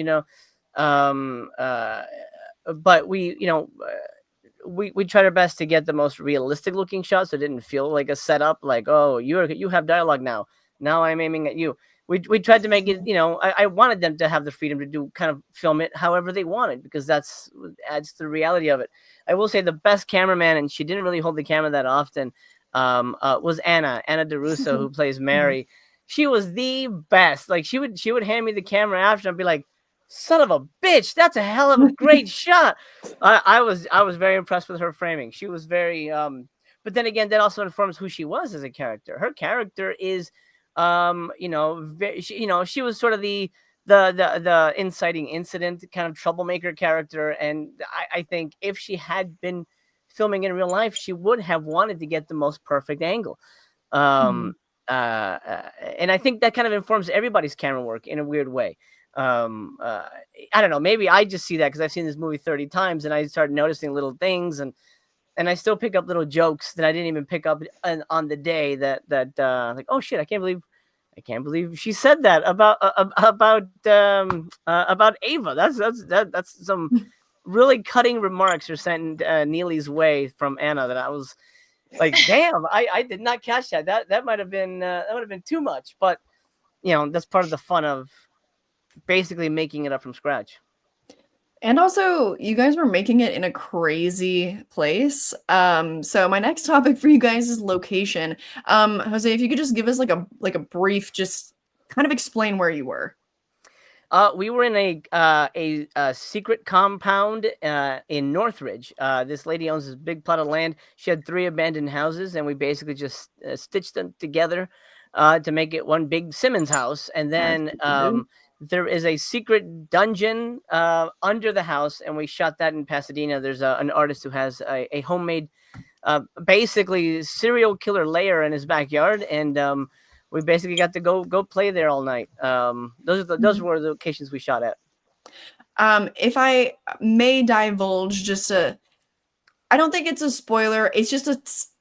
[SPEAKER 7] But we tried our best to get the most realistic looking shots, so it didn't feel like a setup. Like, oh, you have dialogue now. Now I'm aiming at you. We tried to make it. I wanted them to have the freedom to film it however they wanted, because that's adds to the reality of it. I will say the best cameraman, and she didn't really hold the camera that often, was Anna DeRusso, who plays Mary. She was the best. Like she would hand me the camera after and be like, "Son of a bitch, that's a hell of a great shot." I was very impressed with her framing. She was very. But then again, that also informs who she was as a character. Her character is, she was sort of the inciting incident kind of troublemaker character, and I think if she had been filming in real life, she would have wanted to get the most perfect angle. And I think that kind of informs everybody's camera work in a weird way. I don't know, maybe I just see that because I've seen this movie 30 times and I started noticing little things, and I still pick up little jokes that I didn't even pick up on the day that like, oh shit, I can't believe she said that about Ava. That's some really cutting remarks are sent Neely's way from Anna that I was like, damn, I did not catch that. That might have been too much, but that's part of the fun of basically making it up from scratch.
[SPEAKER 6] And also, you guys were making it in a crazy place. So my next topic for you guys is location. Jose, if you could just give us like a brief, just kind of explain where you were.
[SPEAKER 7] We were in a secret compound in Northridge. This lady owns this big plot of land. She had 3 abandoned houses, and we basically just stitched them together to make it one big Simmons house. And then there is a secret dungeon under the house, and we shot that in Pasadena. There's an artist who has a homemade, basically serial killer lair in his backyard, and we basically got to go play there all night. Those were the locations we shot at.
[SPEAKER 6] If I may divulge just I don't think it's a spoiler. It's just a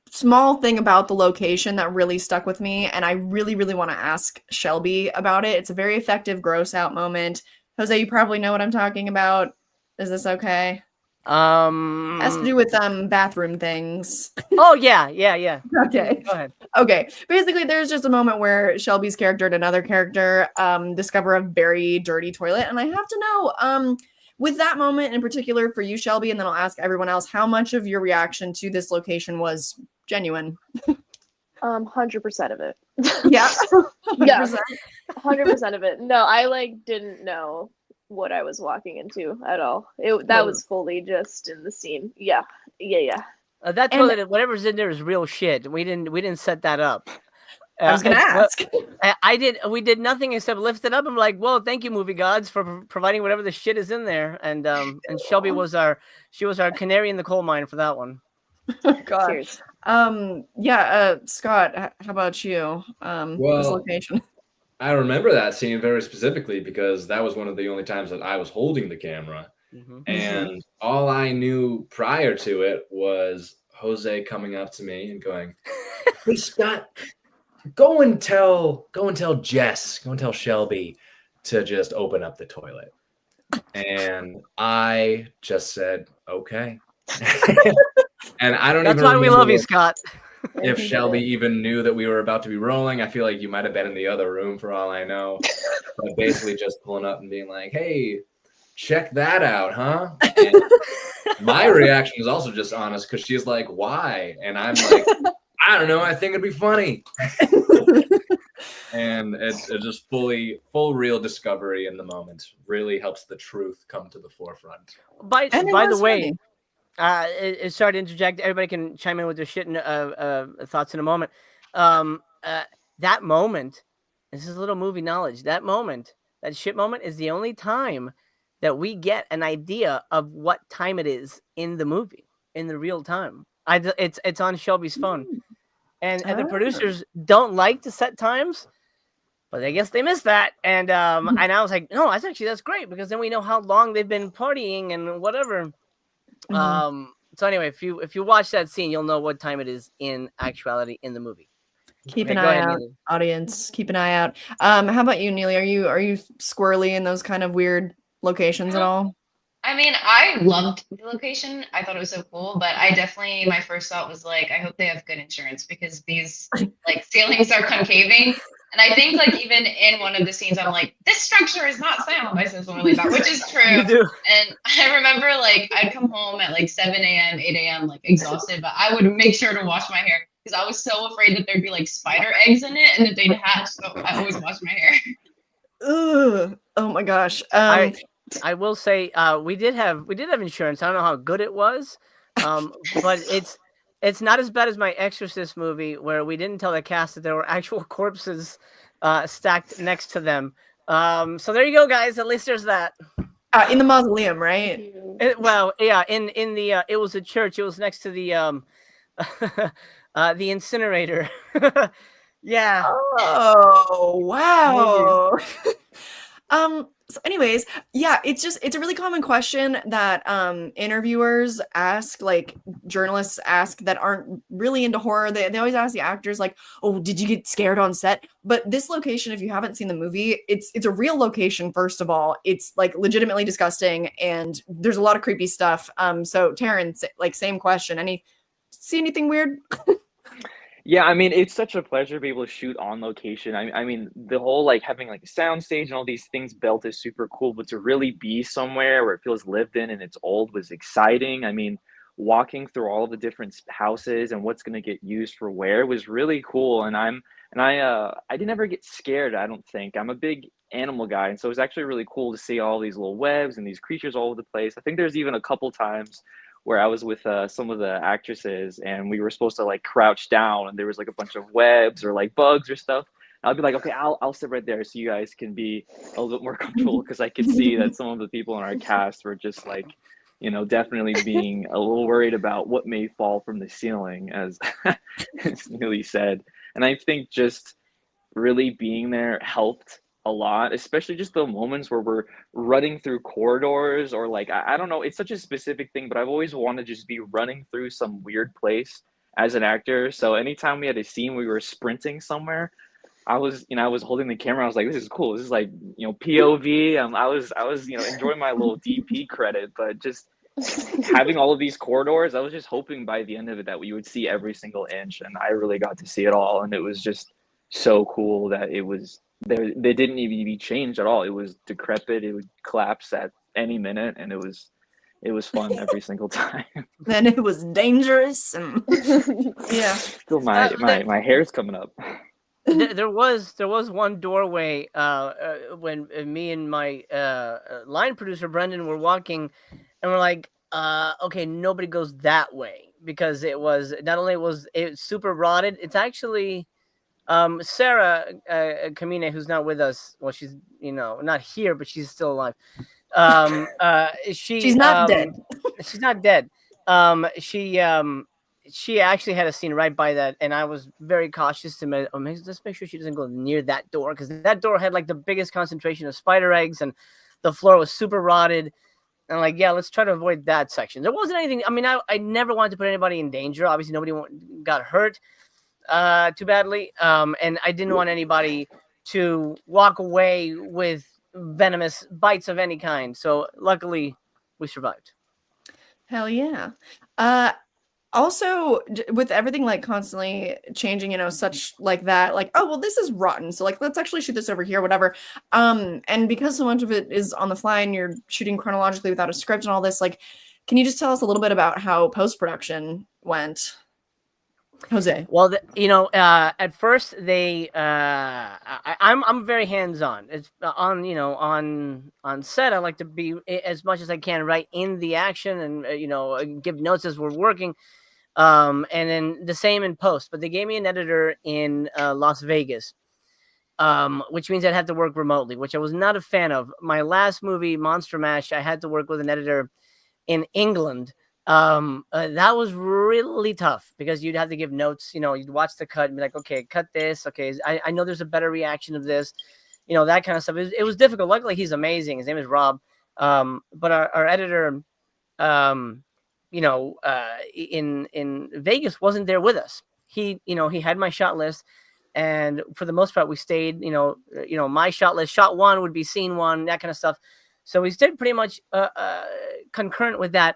[SPEAKER 6] small thing about the location that really stuck with me, and I really, really want to ask Shelby about it. It's a very effective gross out moment. Jose, you probably know what I'm talking about. Is this okay? Has to do with bathroom things.
[SPEAKER 7] Oh yeah.
[SPEAKER 6] Okay.
[SPEAKER 7] Go ahead.
[SPEAKER 6] Okay. Basically, there's just a moment where Shelby's character and another character discover a very dirty toilet, and I have to know, with that moment in particular for you, Shelby, and then I'll ask everyone else, how much of your reaction to this location was genuine?
[SPEAKER 10] 100% of it.
[SPEAKER 6] Yeah.
[SPEAKER 10] 100%. 100% of it. No, I didn't know what I was walking into at all. That was fully just in the scene. Yeah.
[SPEAKER 7] That toilet, whatever's in there is real shit. We didn't set that up.
[SPEAKER 6] I was gonna ask.
[SPEAKER 7] We did nothing except lift it up. I'm like, well, thank you, movie gods, for providing whatever the shit is in there. And Shelby was our canary in the coal mine for that one.
[SPEAKER 6] God.
[SPEAKER 10] Cheers.
[SPEAKER 6] Scott, how about you? This location.
[SPEAKER 9] I remember that scene very specifically because that was one of the only times that I was holding the camera. And all I knew prior to it was Jose coming up to me and going, "Hey Scott, go and tell Jess, go and tell Shelby to just open up the toilet." And I just said, "Okay." And I don't
[SPEAKER 7] That's
[SPEAKER 9] even
[SPEAKER 7] why we love you, Scott.
[SPEAKER 9] If Shelby even knew that we were about to be rolling. I feel like you might have been in the other room for all I know. But basically just pulling up and being like, "Hey, check that out, huh?" And my reaction is also just honest because she's like, "Why?" And I'm like, "I don't know. I think it'd be funny." And it's just full real discovery in the moment. Really helps the truth come to the forefront.
[SPEAKER 7] By the way, sorry to interject. Everybody can chime in with their shit and thoughts in a moment. That moment, this is a little movie knowledge. That shit moment is the only time that we get an idea of what time it is in the movie, in the real time. It's on Shelby's phone. And the producers don't like to set times, but I guess they missed that. And I was like, no, that's great because then we know how long they've been partying and whatever. So anyway, if you watch that scene, you'll know what time it is in actuality in the movie.
[SPEAKER 6] Keep an eye out, audience. Keep an eye out. How about you, Neely? Are you squirrely in those kind of weird locations at all?
[SPEAKER 8] I mean, I loved the location. I thought it was so cool, but my first thought was like, I hope they have good insurance because these ceilings are concaving. And I think even in one of the scenes, I'm like, this structure is not sound. I said something like that, which is true. And I remember I'd come home at 7 a.m., 8 a.m., exhausted, but I would make sure to wash my hair because I was so afraid that there'd be spider eggs in it and that they'd hatch. So I always wash my hair.
[SPEAKER 6] Ugh. Oh my gosh.
[SPEAKER 7] I will say we did have insurance. I don't know how good it was, but it's not as bad as my Exorcist movie where we didn't tell the cast that there were actual corpses stacked next to them. So there you go, guys. At least there's that.
[SPEAKER 6] In the mausoleum, right?
[SPEAKER 7] In the it was a church. It was next to the the incinerator. Yeah.
[SPEAKER 6] Oh wow. So anyways, yeah, it's a really common question that interviewers ask, journalists ask that aren't really into horror. They always ask the actors "Oh, did you get scared on set?" But this location, if you haven't seen the movie, it's a real location. First of all, it's legitimately disgusting, and there's a lot of creepy stuff. So Terrence, same question. See anything weird?
[SPEAKER 5] Yeah, I mean, it's such a pleasure to be able to shoot on location. I mean, the whole having a sound stage and all these things built is super cool, but to really be somewhere where it feels lived in and it's old was exciting. I mean, walking through all the different houses and what's going to get used for where was really cool. And I didn't ever get scared. I don't think. I'm a big animal guy, and so it was actually really cool to see all these little webs and these creatures all over the place. I think there's even a couple times where I was with some of the actresses and we were supposed to crouch down and there was a bunch of webs or bugs or stuff. And I'll be like, okay, I'll sit right there so you guys can be a little bit more comfortable because I could see that some of the people in our cast were just definitely being a little worried about what may fall from the ceiling, as Neely said. And I think just really being there helped a lot, especially just the moments where we're running through corridors or like I don't know, it's such a specific thing, but I've always wanted to just be running through some weird place as an actor. So anytime we had a scene we were sprinting somewhere, I was holding the camera. I was like, this is cool. This is like, POV. I was, enjoying my little DP credit, but just having all of these corridors, I was just hoping by the end of it that we would see every single inch, and I really got to see it all, and it was just so cool that it was there. They didn't even be changed at all. It was decrepit. It would collapse at any minute, and it was fun every single time.
[SPEAKER 6] Then it was dangerous, and yeah.
[SPEAKER 5] Still, my hair's coming up.
[SPEAKER 7] There was one doorway when me and my line producer Brendan were walking, and we're like, okay, nobody goes that way, because it was not only was it super rotted, it's actually Sarah Kamine, who's not with us. Well, she's not here, but she's still alive.
[SPEAKER 6] She's not dead.
[SPEAKER 7] She's not dead. She actually had a scene right by that, and I was very cautious to let's make sure she doesn't go near that door, because that door had like the biggest concentration of spider eggs, and the floor was super rotted. And like, yeah, let's try to avoid that section. There wasn't anything. I mean, I never wanted to put anybody in danger. Obviously, nobody got hurt too badly, and I didn't want anybody to walk away with venomous bites of any kind. So luckily, we survived.
[SPEAKER 6] Hell yeah. Also, with everything like constantly changing, such like that, like, oh, well, this is rotten, so like, let's actually shoot this over here, whatever. And because so much of it is on the fly and you're shooting chronologically without a script and all this, like, can you just tell us a little bit about how post-production went, Jose?
[SPEAKER 7] Well, at first they, I'm very hands-on. It's on set. I like to be as much as I can right in the action, and give notes as we're working. And then the same in post, but they gave me an editor in Las Vegas, which means I'd have to work remotely, which I was not a fan of. My last movie, Monster Mash, I had to work with an editor in England. That was really tough, because you'd have to give notes, you'd watch the cut and be like, okay, cut this. Okay. I know there's a better reaction of this, that kind of stuff. It was difficult. Luckily he's amazing. His name is Rob. But our editor, in Vegas wasn't there with us. He had my shot list, and for the most part we stayed, my shot list, shot one would be scene one, that kind of stuff. So we stayed pretty much concurrent with that.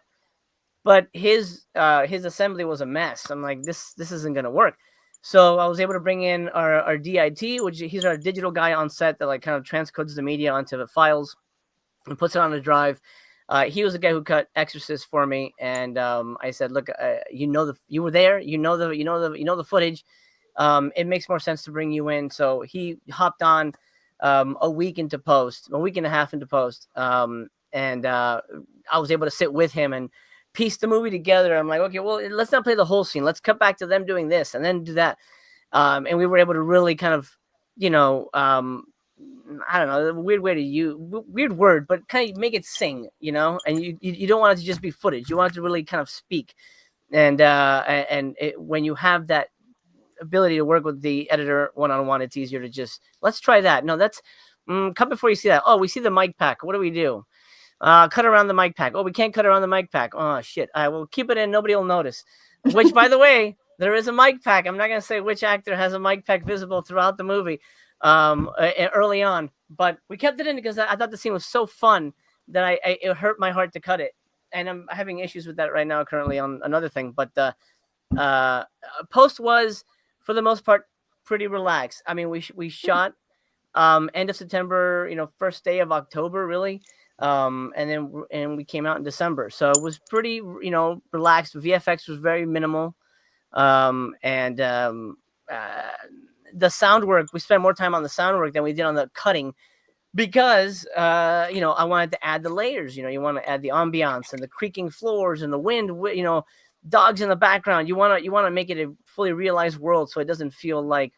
[SPEAKER 7] But his assembly was a mess. I'm like, this isn't gonna work. So I was able to bring in our DIT, which he's our digital guy on set that like kind of transcodes the media onto the files and puts it on a drive. He was the guy who cut Exorcist for me, and I said, look, you were there, the footage. It makes more sense to bring you in. So he hopped on a week and a half into post, and I was able to sit with him and piece the movie together. I'm like, okay, well, let's not play the whole scene. Let's cut back to them doing this and then do that. And we were able to really kind of, I don't know, weird way to use, weird word, but kind of make it sing, and you don't want it to just be footage. You want it to really kind of speak. And when you have that ability to work with the editor one-on-one, it's easier to just, let's try that. No, that's cut before you see that. Oh, we see the mic pack. What do we do? Cut around the mic pack. Oh, we can't cut around the mic pack. Oh, shit. I will keep it in. Nobody will notice. Which, by the way, there is a mic pack. I'm not going to say which actor has a mic pack visible throughout the movie early on. But we kept it in because I thought the scene was so fun that it hurt my heart to cut it. And I'm having issues with that right now currently on another thing. But post was, for the most part, pretty relaxed. I mean, we shot end of September, first day of October, really. And we came out in December, so it was pretty, relaxed. VFX was very minimal, and the sound work, we spent more time on the sound work than we did on the cutting, because I wanted to add the layers. You want to add the ambiance and the creaking floors and the wind, dogs in the background. You want to make it a fully realized world, so it doesn't feel like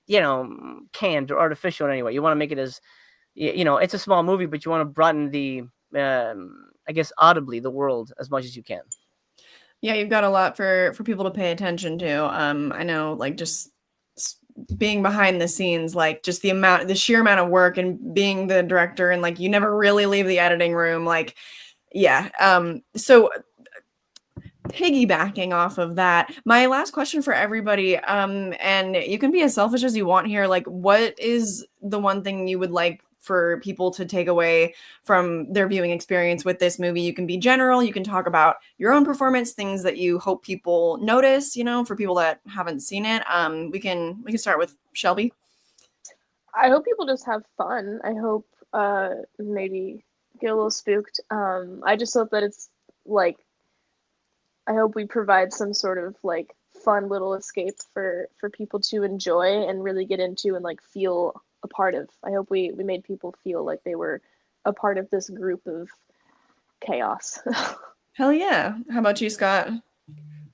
[SPEAKER 7] canned or artificial in any way. You want to make it as, it's a small movie, but you want to broaden the, I guess, audibly the world as much as you can.
[SPEAKER 6] Yeah, you've got a lot for people to pay attention to. I know, like, just being behind the scenes, like just the sheer amount of work and being the director, and like you never really leave the editing room. Like, yeah. So piggybacking off of that, my last question for everybody, and you can be as selfish as you want here, like what is the one thing you would like for people to take away from their viewing experience with this movie? You can be general, you can talk about your own performance, things that you hope people notice, you know, for people that haven't seen it. We can start with Shelby.
[SPEAKER 10] I hope people just have fun. I hope maybe get a little spooked. I just hope that it's like, I hope we provide some sort of like fun little escape for people to enjoy and really get into and like feel a part of. I hope we made people feel like they were a part of this group of chaos.
[SPEAKER 6] Hell yeah. How about you, Scott?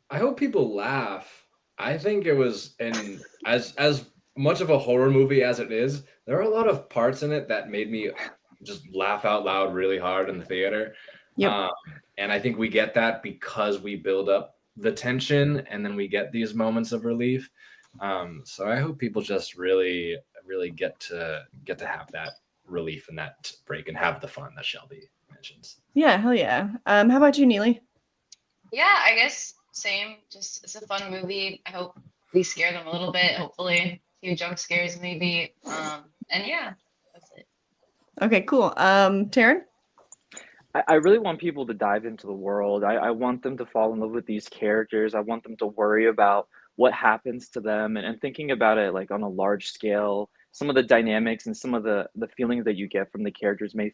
[SPEAKER 9] I hope people laugh. I think it was, and as much of a horror movie as it is, there are a lot of parts in it that made me just laugh out loud really hard in the theater.
[SPEAKER 6] Yep.
[SPEAKER 9] And I think we get that because we build up the tension and then we get these moments of relief. So I hope people just really get to have that relief and that break and have the fun that Shelby mentions.
[SPEAKER 6] Yeah, hell yeah. How about you, Neely?
[SPEAKER 8] Yeah, I guess same. Just it's a fun movie. I hope we scare them a little bit. Hopefully, a few jump scares maybe. And yeah, that's it.
[SPEAKER 6] Okay, cool. Taryn?
[SPEAKER 5] I really want people to dive into the world. I want them to fall in love with these characters. I want them to worry about what happens to them and thinking about it like on a large scale. Some of the dynamics and some of the feelings that you get from the characters may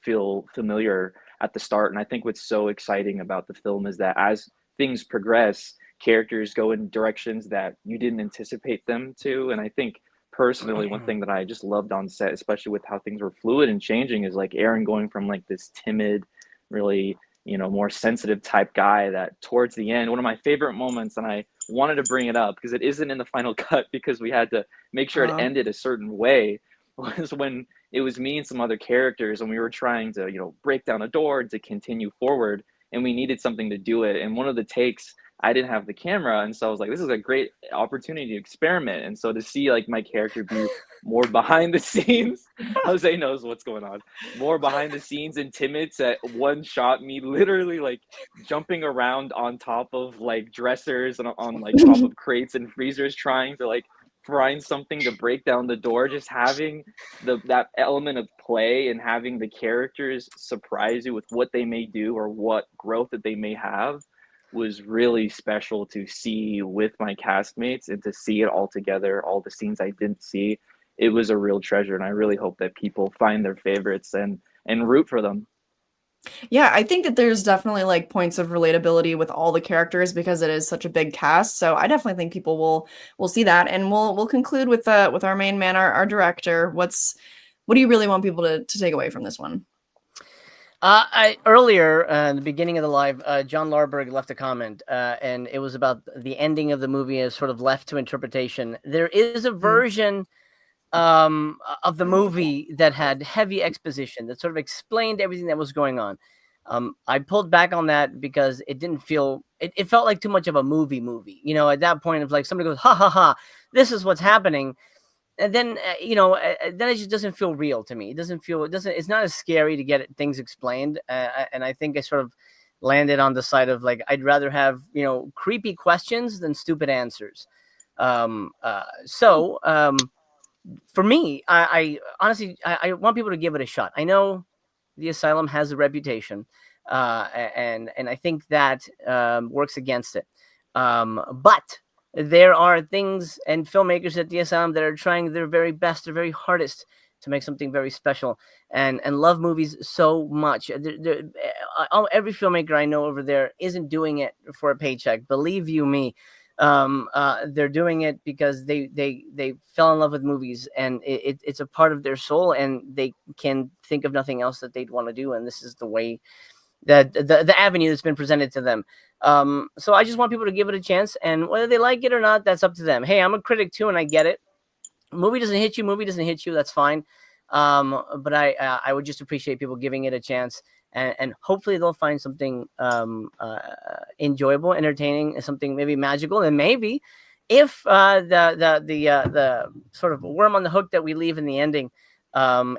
[SPEAKER 5] feel familiar at the start. And I think what's so exciting about the film is that as things progress, characters go in directions that you didn't anticipate them to. And I think personally, one thing that I just loved on set, especially with how things were fluid and changing, is like Aaron going from like this timid, really, more sensitive type guy that towards the end, one of my favorite moments, and I wanted to bring it up because it isn't in the final cut because we had to make sure it ended a certain way, was when it was me and some other characters and we were trying to, break down a door to continue forward, and we needed something to do it. And one of the takes, I didn't have the camera, and so I was like, this is a great opportunity to experiment. And so to see like my character be more behind the scenes, Jose knows what's going on, more behind the scenes and timid, to one shot me literally like jumping around on top of like dressers and on like top of crates and freezers, trying to like find something to break down the door. Just having that element of play and having the characters surprise you with what they may do or what growth that they may have was really special to see with my castmates, and to see it all together, all the scenes I didn't see. It was a real treasure, and I really hope that people find their favorites and root for them.
[SPEAKER 6] Yeah, I think that there's definitely like points of relatability with all the characters because it is such a big cast. So I definitely think people will see that, and we'll conclude with our main man, our director. What do you really want people to take away from this one?
[SPEAKER 7] Earlier in the beginning of the live, John Larberg left a comment, and it was about the ending of the movie as sort of left to interpretation. There is a version of the movie that had heavy exposition that sort of explained everything that was going on. I pulled back on that because it didn't feel, it felt like too much of a movie. At that point of like somebody goes, ha ha ha, this is what's happening. And then, then it just doesn't feel real to me. It's not as scary to get things explained. And I think I sort of landed on the side of like, I'd rather have, creepy questions than stupid answers. So for me, I honestly, I want people to give it a shot. I know the asylum has a reputation, and I think that works against it. But there are things and filmmakers at the asylum that are trying their very best, their very hardest to make something very special, and love movies so much. Every filmmaker I know over there isn't doing it for a paycheck. Believe you me, they're doing it because they fell in love with movies, and it's a part of their soul, and they can think of nothing else that they'd want to do. And this is the way that the avenue that's been presented to them. So I just want people to give it a chance, and whether they like it or not, that's up to them. Hey, I'm a critic too, and I get it. Movie doesn't hit you. That's fine. But I would just appreciate people giving it a chance, and hopefully they'll find something enjoyable, entertaining, and something maybe magical. And maybe if the sort of worm on the hook that we leave in the ending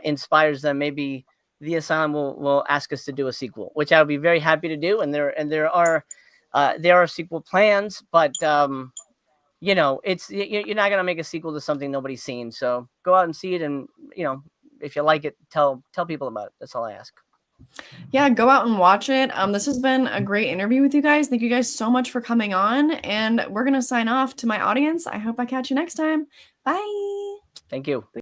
[SPEAKER 7] inspires them, maybe the Asylum will ask us to do a sequel, which I would be very happy to do. And there are sequel plans, but you know, you're not gonna make a sequel to something nobody's seen. So go out and see it, and you know, if you like it, tell people about it. That's all I ask.
[SPEAKER 6] Yeah, go out and watch it. This has been a great interview with you guys. Thank you guys so much for coming on, and we're gonna sign off to my audience. I hope I catch you next time. Bye.
[SPEAKER 7] Thank you.